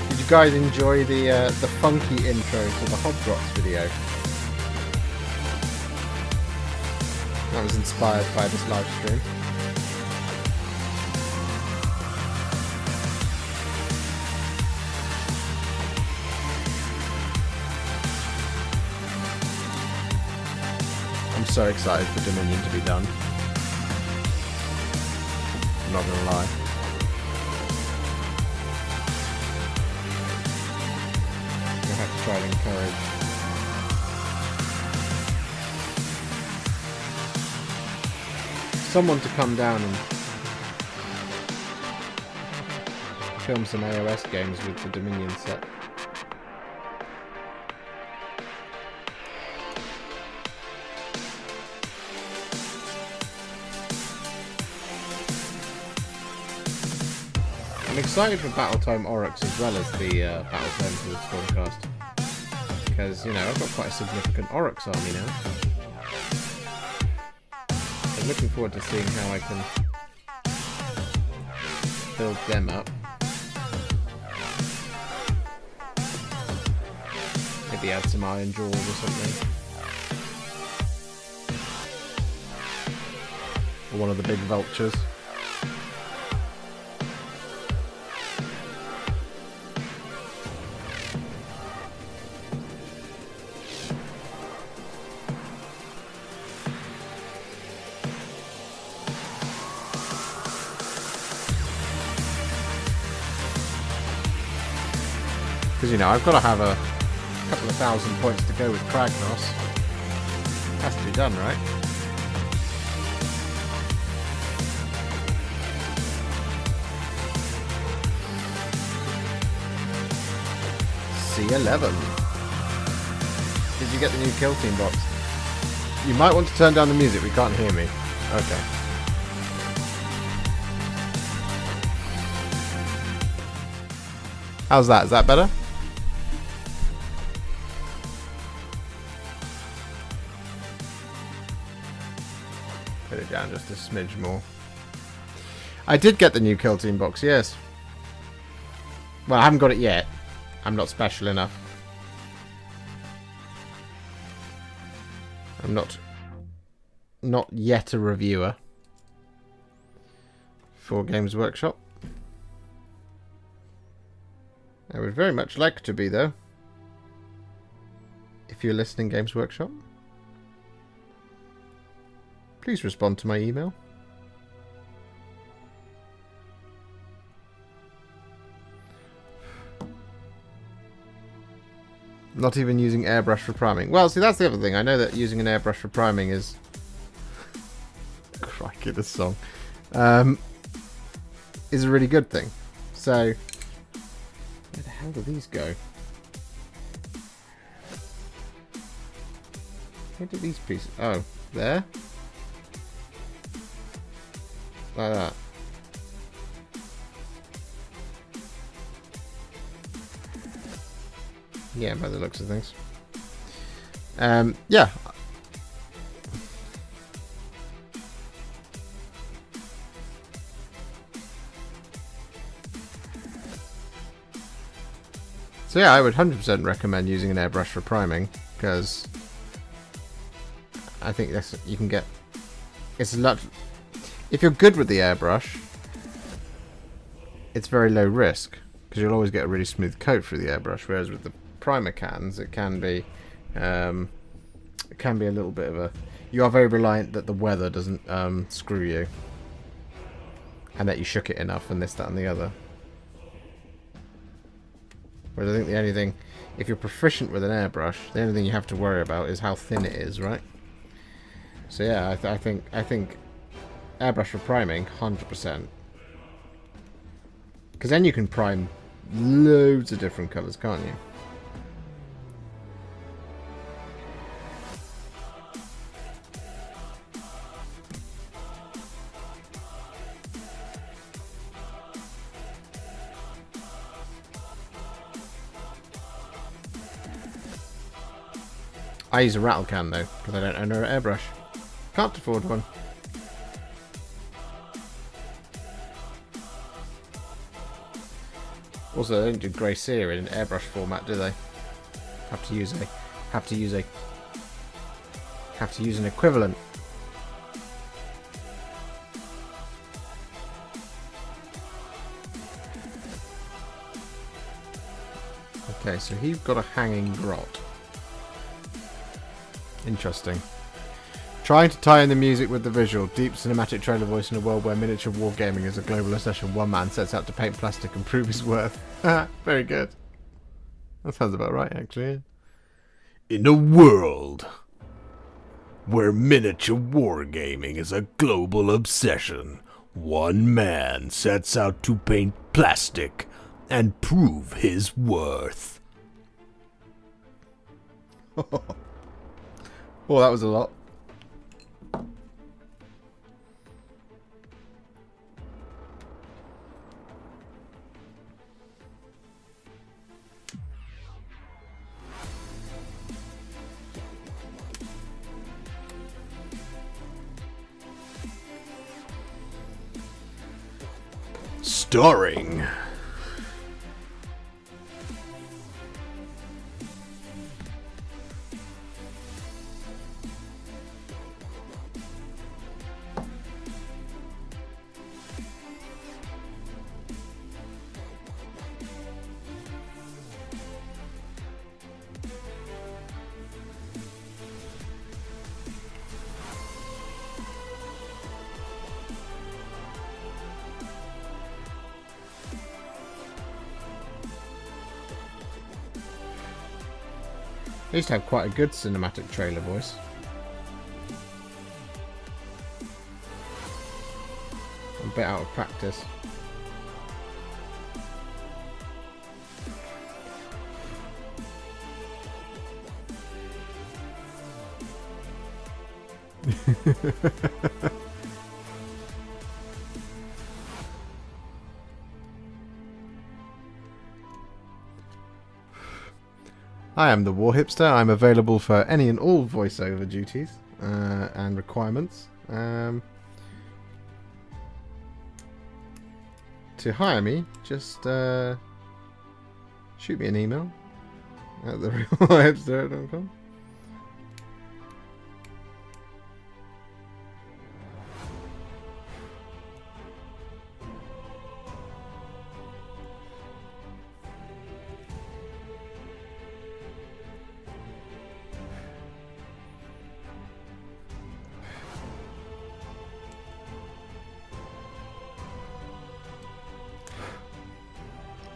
Did you guys enjoy the funky intro to the Hobdrops video? That was inspired by this live stream. I'm so excited for Dominion to be done. I'm not gonna lie. I have to try and encourage someone to come down and film some AOS games with the Dominion set. I'm excited for Battletime Oryx as well as the Battletime for the Stormcast. Because, you know, I've got quite a significant Oryx army now. I'm looking forward to seeing how I can build them up. Maybe add some Iron Jaws or something. Or one of the big vultures. Because, you know, I've got to have a couple of 1,000 points to go with Kragnos. Has to be done, right? C11. Did you get the new Kill Team box? You might want to turn down the music, we can't hear me. Okay. How's that? Is that better? Put it down just a smidge more. I did get the new Kill Team box, yes. Well, I haven't got it yet. I'm not special enough. I'm not yet a reviewer for Games Workshop. I would very much like to be, though. If you're listening, Games Workshop, please respond to my email. Not even using Airbrush for priming. Well, see, that's the other thing. I know that using an Airbrush for priming is... Crikey, this song. Is a really good thing. So, where the hell do these go? Where do these pieces... Oh, there? Like that. Yeah, by the looks of things. Yeah. So yeah, I would 100% recommend using an airbrush for priming, because I think that's, you can get, it's a lot, if you're good with the airbrush, it's very low risk, because you'll always get a really smooth coat through the airbrush, whereas with the primer cans, it can be a little bit of a... You are very reliant that the weather doesn't screw you, and that you shook it enough, and this, that, and the other. Whereas I think the only thing, if you're proficient with an airbrush, the only thing you have to worry about is how thin it is, right? So yeah, I think airbrush for priming, 100%. Because then you can prime loads of different colours, can't you? I use a rattle can though, because I don't own an airbrush. Can't afford one. Also, they don't do grey sear in an airbrush format, do they? Have to use an equivalent. Okay, so he's got a hanging grot. Interesting. Trying to tie in the music with the visual. Deep cinematic trailer voice in a world where miniature wargaming is a global obsession. One man sets out to paint plastic and prove his worth. Very good. That sounds about right, actually. In a world where miniature wargaming is a global obsession, one man sets out to paint plastic and prove his worth. Oh, that was a lot. Starring They used to have quite a good cinematic trailer voice. I'm a bit out of practice. I am the Warhipster. I'm available for any and all voiceover duties and requirements. To hire me, just shoot me an email at therealwarhipster.com.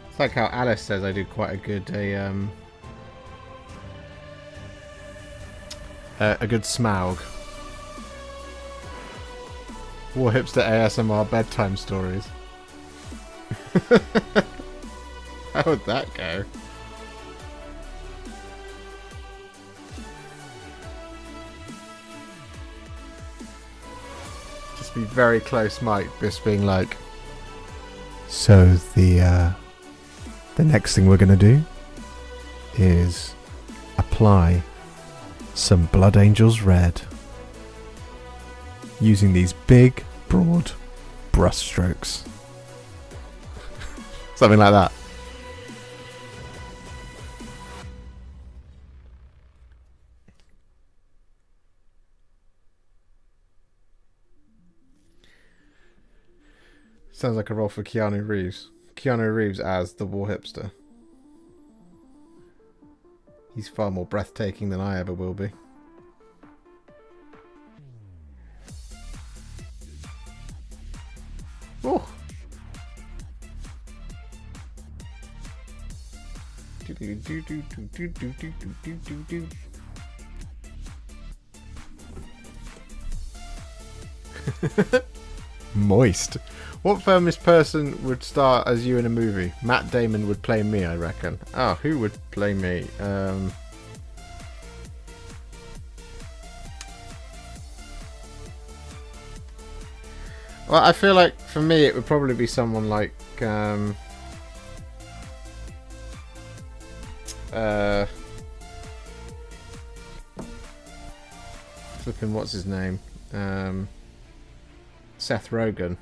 It's like how Alice says I do quite a good Smaug. Warhipster ASMR bedtime stories. How would that go? Just be very close, Mike. Just being like, so the next thing we're going to do is apply some Blood Angels Red using these big, broad brush strokes. Something like that. Sounds like a role for Keanu Reeves. Keanu Reeves as the Warhipster. He's far more breathtaking than I ever will be. Oh! Moist. What famous person would star as you in a movie? Matt Damon would play me, I reckon. Oh, who would play me? Well, I feel like for me it would probably be someone like flipping what's his name? Seth Rogen.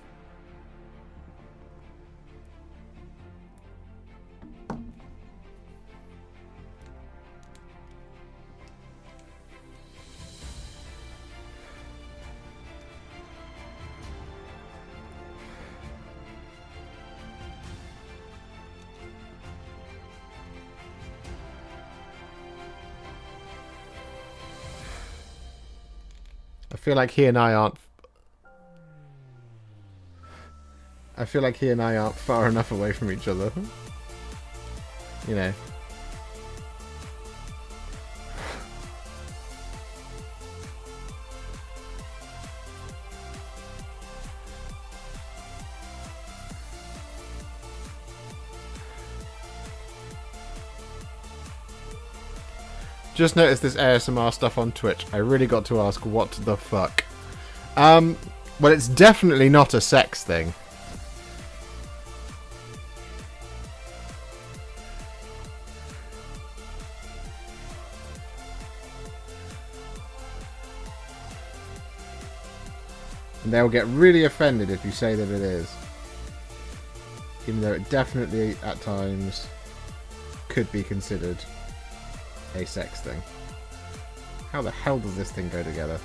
I feel like he and I aren't far enough away from each other. You know. Just noticed this ASMR stuff on Twitch. I really got to ask, what the fuck? Well, it's definitely not a sex thing. And they'll get really offended if you say that it is. Even though it definitely, at times, could be considered a sex thing. How the hell does this thing go together?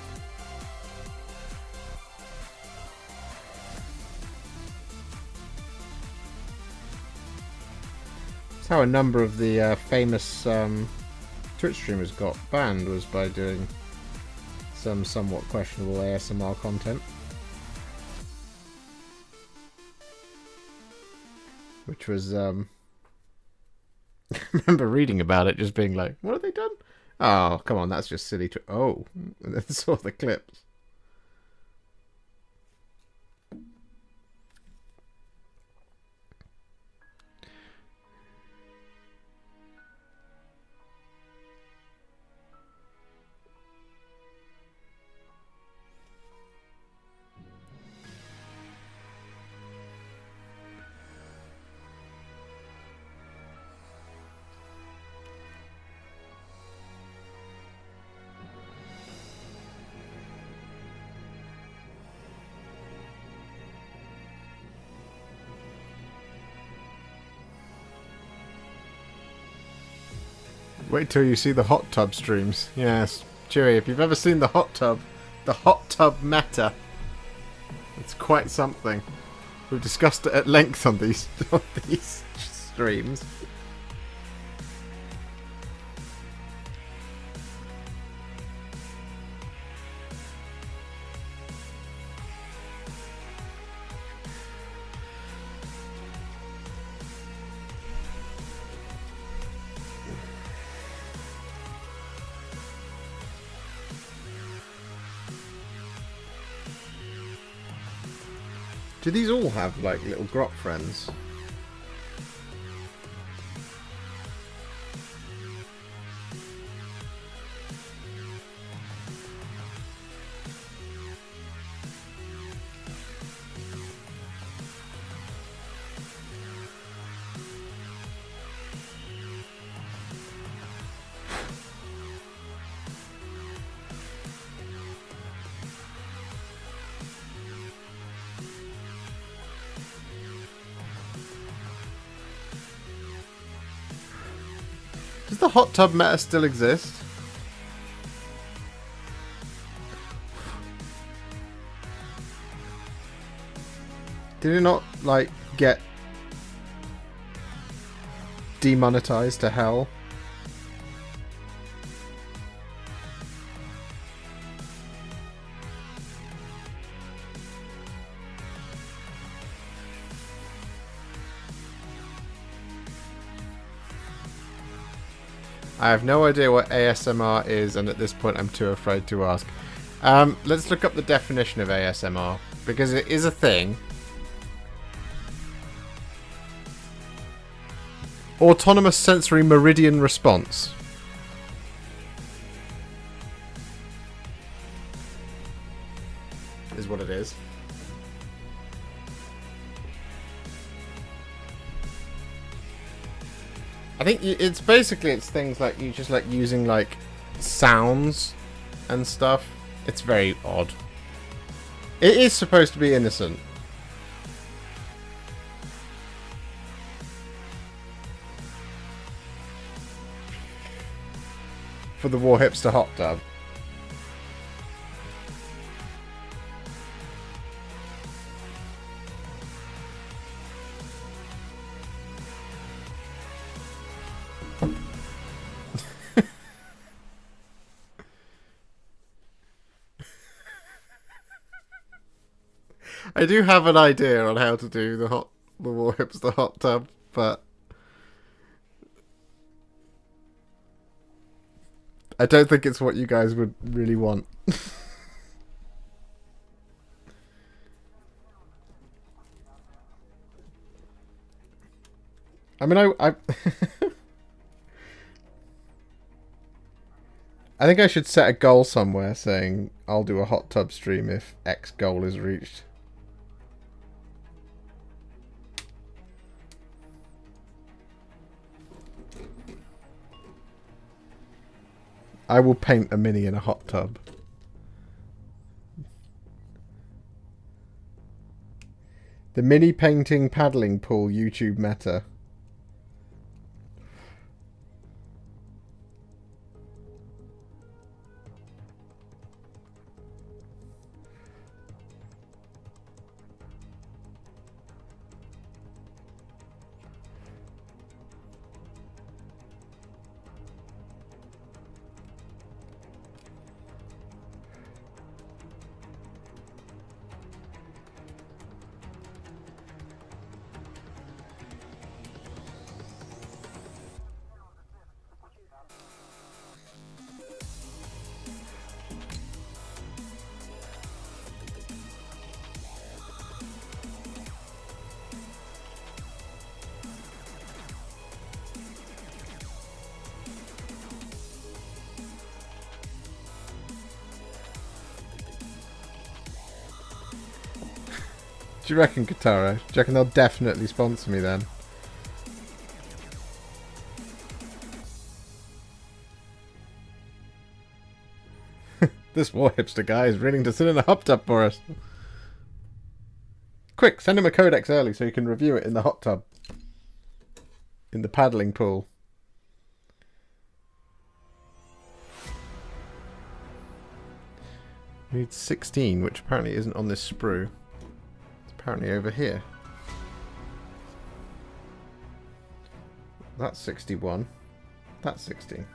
That's how a number of the famous Twitch streamers got banned, was by doing some somewhat questionable ASMR content. Which was I remember reading about it, just being like, what have they done? Oh, come on, that's just silly. Oh, and then saw the clips. Wait till you see the hot tub streams. Yes, Cheery, if you've ever seen the hot tub meta, it's quite something. We've discussed it at length on these streams. Do these all have, like, little grot friends? Does the hot tub meta still exist? Did it not, like, get demonetized to hell? I have no idea what ASMR is, and at this point I'm too afraid to ask. Let's look up the definition of ASMR, because it is a thing. Autonomous sensory meridian response. Is what it is. I think it's basically it's things like you just like using like sounds and stuff. It's very odd. It is supposed to be innocent. For the Warhipster hot tub. I do have an idea on how to do the Warhipster hot tub, but I don't think it's what you guys would really want. I mean, I I think I should set a goal somewhere saying I'll do a hot tub stream if X goal is reached. I will paint a mini in a hot tub. The mini painting paddling pool YouTube meta. Do you reckon, Katara? Do you reckon they'll definitely sponsor me then? This Warhipster guy is willing to sit in a hot tub for us. Quick, send him a codex early so he can review it in the hot tub. In the paddling pool. We need 16, which apparently isn't on this sprue. Apparently over here. That's 61. That's 16.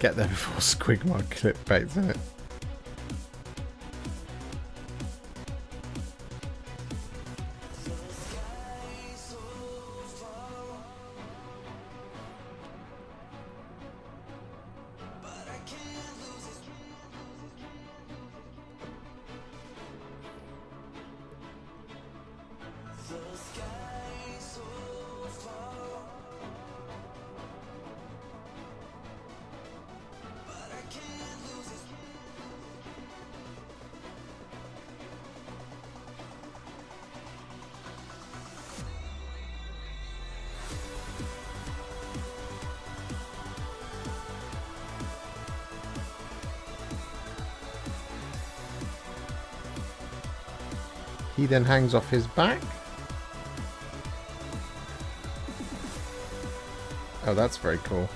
Get there before Squigmod clickbaits, isn't it? He then hangs off his back. Oh, that's very cool.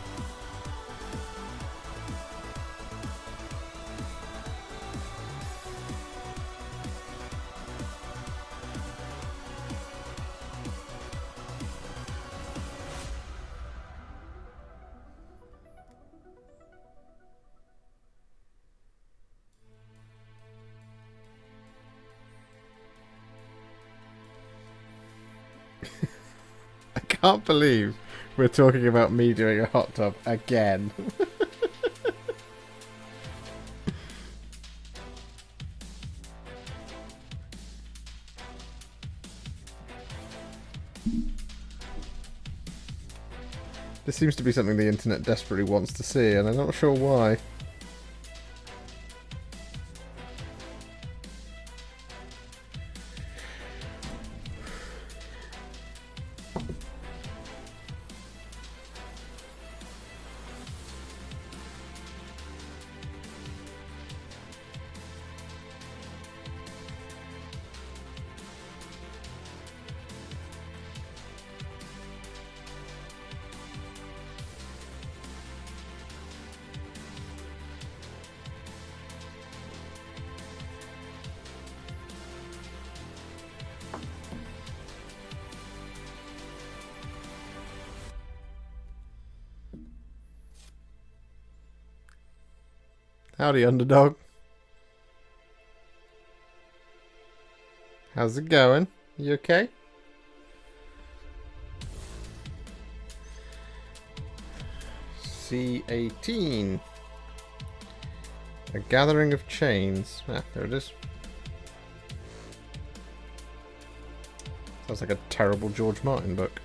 I can't believe we're talking about me doing a hot tub again. This seems to be something the internet desperately wants to see, and I'm not sure why. Howdy, underdog. How's it going? You okay? C18. A Gathering of Chains. Ah, there it is. Sounds like a terrible George Martin book.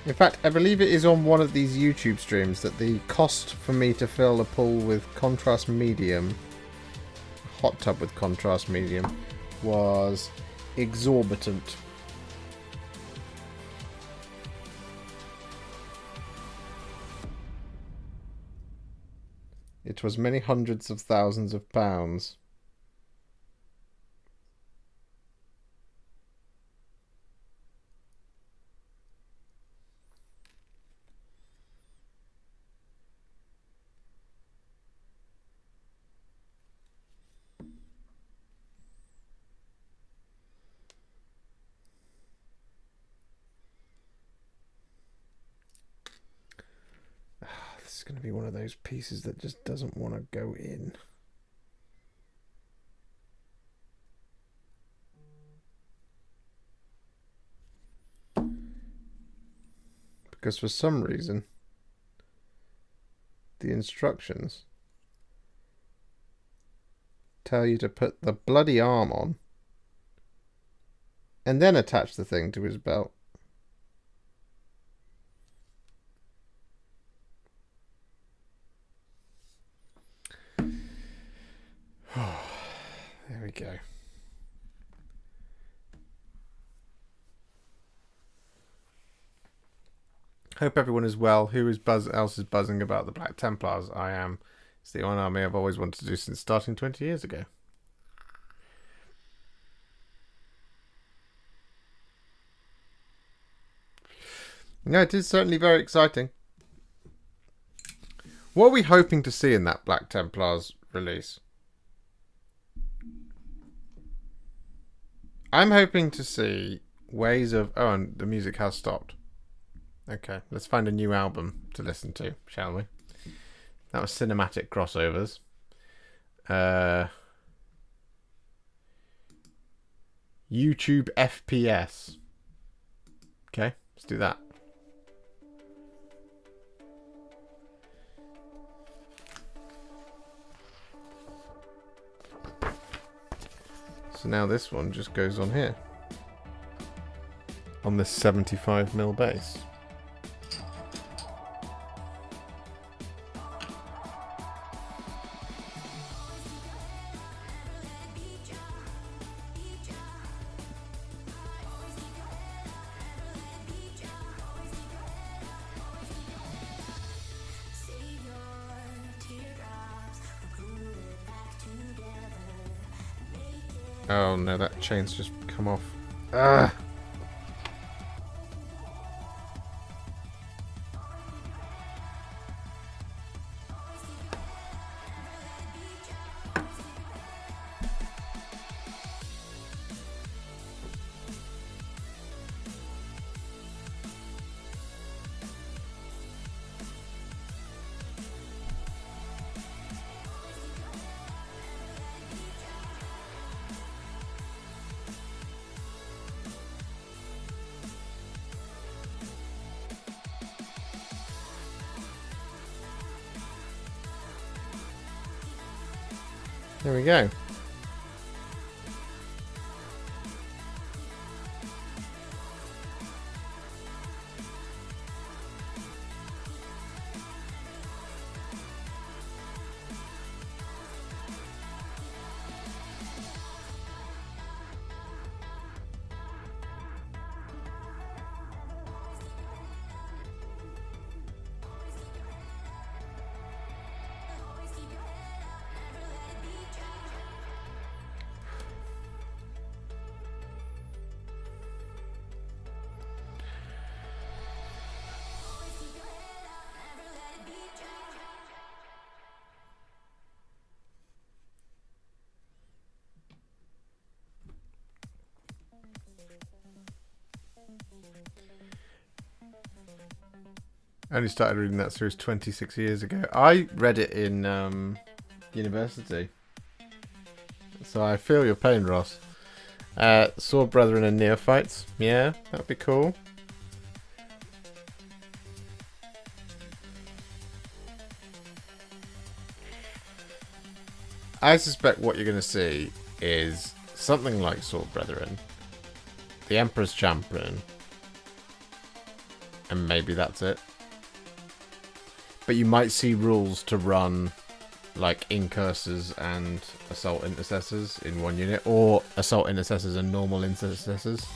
In fact, I believe it is on one of these YouTube streams that the cost for me to fill a pool with contrast medium, hot tub with contrast medium, was exorbitant. It was many hundreds of thousands of pounds. This is going to be one of those pieces that just doesn't want to go in. Because for some reason, the instructions tell you to put the bloody arm on and then attach the thing to his belt. There we go. Hope everyone is well. Who is else is buzzing about the Black Templars? I am. It's the one army I've always wanted to do since starting 20 years ago. No, it is certainly very exciting. What are we hoping to see in that Black Templars release? I'm hoping to see ways of... Oh, and the music has stopped. Okay, let's find a new album to listen to, shall we? That was cinematic crossovers. YouTube FPS. Okay, let's do that. So now this one just goes on here. On this 75mm bass. Oh no, that chain's just come off. Ah! There we go. I only started reading that series 26 years ago. I read it in university. So I feel your pain, Ross. Sword Brethren and Neophytes. Yeah, that'd be cool. I suspect what you're going to see is something like Sword Brethren, the Emperor's Champion, and maybe that's it. But you might see rules to run like Incursors and Assault Intercessors in one unit, or Assault Intercessors and normal Intercessors.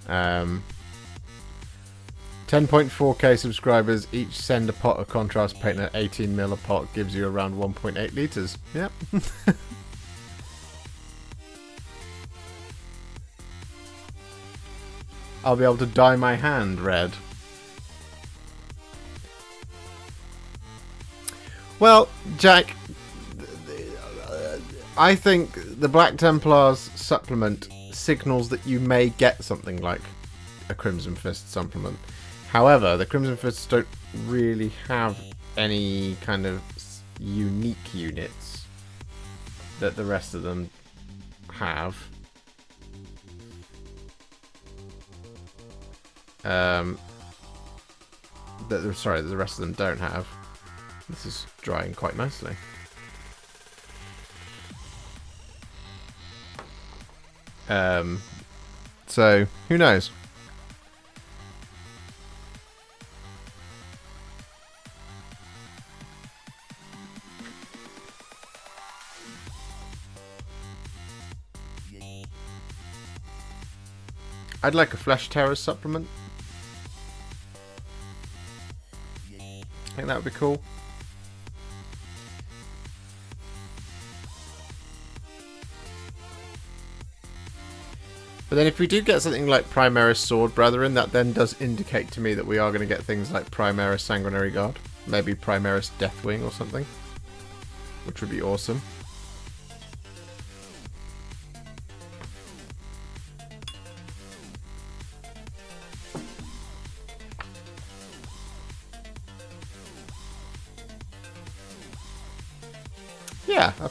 10.4k subscribers, each send a pot of contrast paint at 18mm a pot, gives you around 1.8 litres. Yep. I'll be able to dye my hand red. Well, Jack, I think the Black Templars supplement signals that you may get something like a Crimson Fist supplement. However, the Crimson Fists don't really have any kind of unique units that the rest of them have. That the rest of them don't have. This is drying quite nicely. So who knows? I'd like a Flesh Terror supplement. I think that would be cool. But then if we do get something like Primaris Sword Brethren, that then does indicate to me that we are going to get things like Primaris Sanguinary Guard. Maybe Primaris Deathwing or something. Which would be awesome. Yeah, a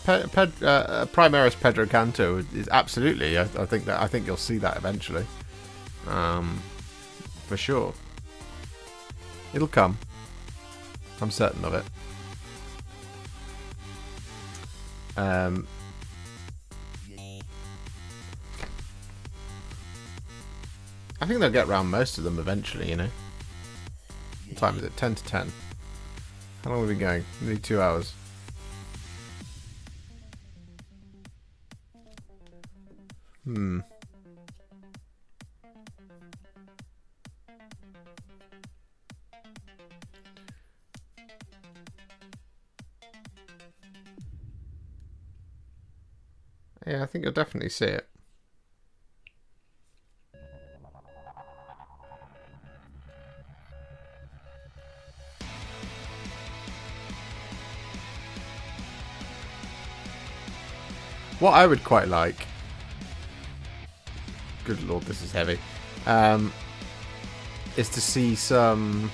Primaris Pedro Canto is absolutely. I think you'll see that eventually, for sure. It'll come. I'm certain of it. I think they'll get around most of them eventually. You know. What time is it? 10 to 10. How long have we been going? Nearly 2 hours. Yeah, I think you'll definitely see it. What I would quite like... Good lord, this is heavy. Is to see some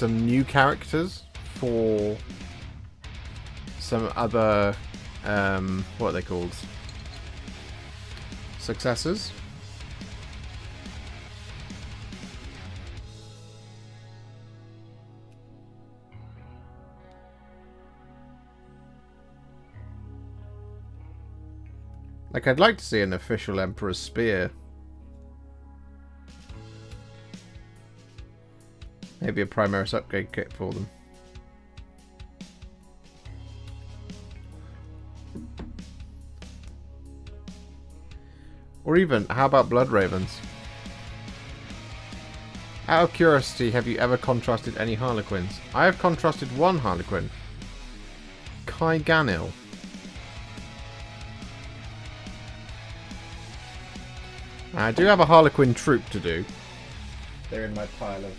new characters for some other what are they called? Successors. Like, I'd like to see an official Emperor's Spear. Maybe a Primaris upgrade kit for them. Or even, how about Blood Ravens? Out of curiosity, have you ever contrasted any Harlequins? I have contrasted one Harlequin. Kai Ganil. I do have a Harlequin troop to do. They're in my pile of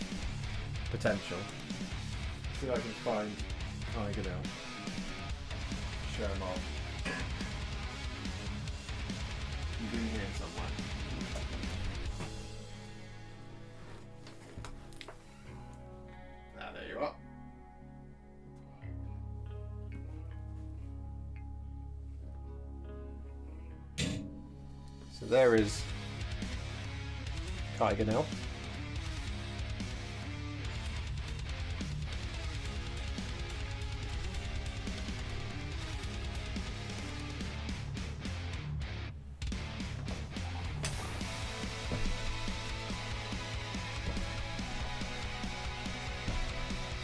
potential. See if I can find Kai Ganil. Show them off. He's in here somewhere. Ah, there you are. So there is Kai Ganil.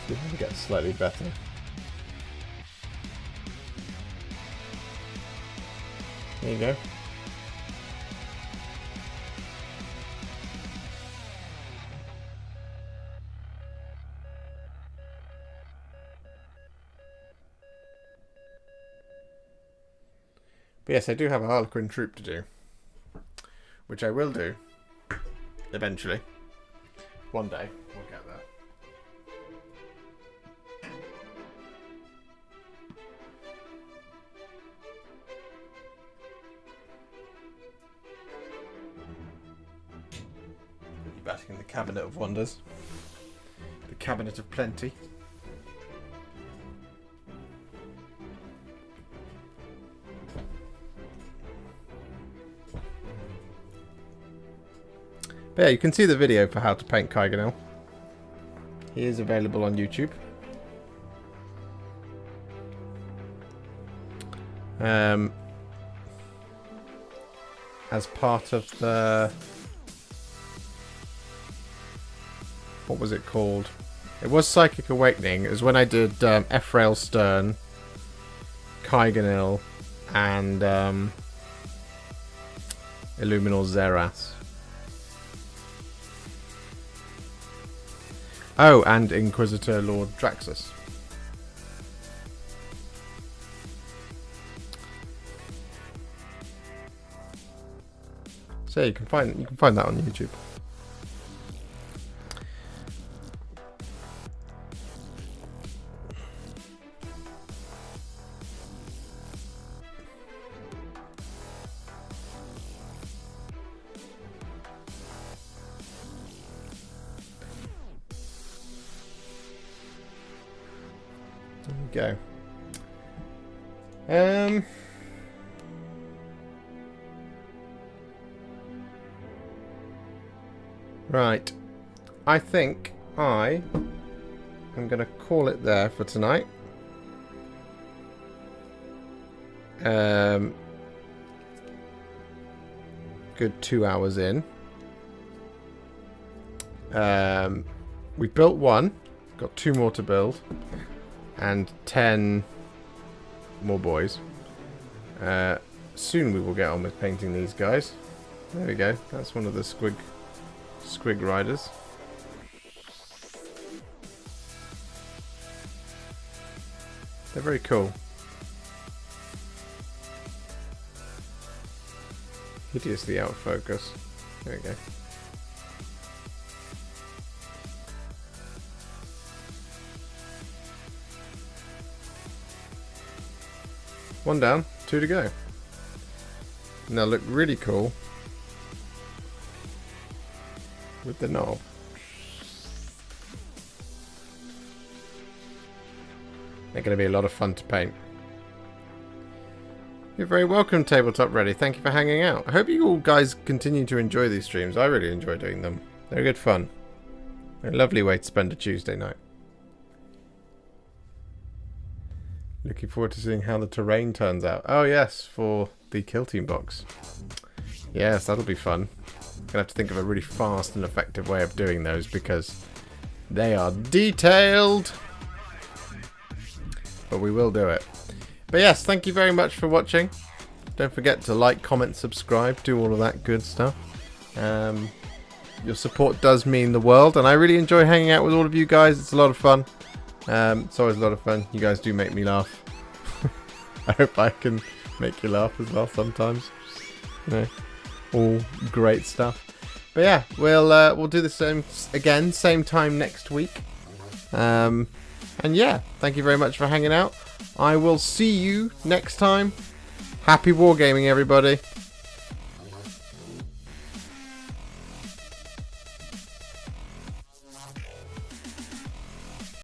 See if we get slightly better. There you go. But yes, I do have a Harlequin troop to do, which I will do eventually. One day we'll get there. Back in the Cabinet of Wonders, the Cabinet of Plenty. But yeah, you can see the video for how to paint Kai Ganil. He is available on YouTube. As part of the... What was it called? It was Psychic Awakening. It was when I did Ephrael Stern, Kai Ganil, and Illuminor Zeras. Oh, and Inquisitor Lord Draxus. So yeah, you can find that on YouTube. There we go. Right. I think I'm going to call it there for tonight. Good 2 hours in. We built one. Got 2 more to build. And 10 more boys. Soon we will get on with painting these guys. There we go. That's one of the squig riders. They're very cool. Hideously out of focus. There we go. One down, 2 to go. And they'll look really cool with the knob. They're going to be a lot of fun to paint. You're very welcome, Tabletop Ready. Thank you for hanging out. I hope you all guys continue to enjoy these streams. I really enjoy doing them. They're good fun. They're a lovely way to spend a Tuesday night. Looking forward to seeing how the terrain turns out. Oh yes, for the Kill Team box. Yes, that'll be fun. Gonna have to think of a really fast and effective way of doing those because they are detailed. But we will do it. But yes, thank you very much for watching. Don't forget to like, comment, subscribe, do all of that good stuff. Your support does mean the world, and I really enjoy hanging out with all of you guys. It's a lot of fun. It's always a lot of fun. You guys do make me laugh. I hope I can make you laugh as well sometimes. You know, all great stuff. But yeah, we'll do the same again, same time next week. And yeah, thank you very much for hanging out. I will see you next time. Happy wargaming, everybody.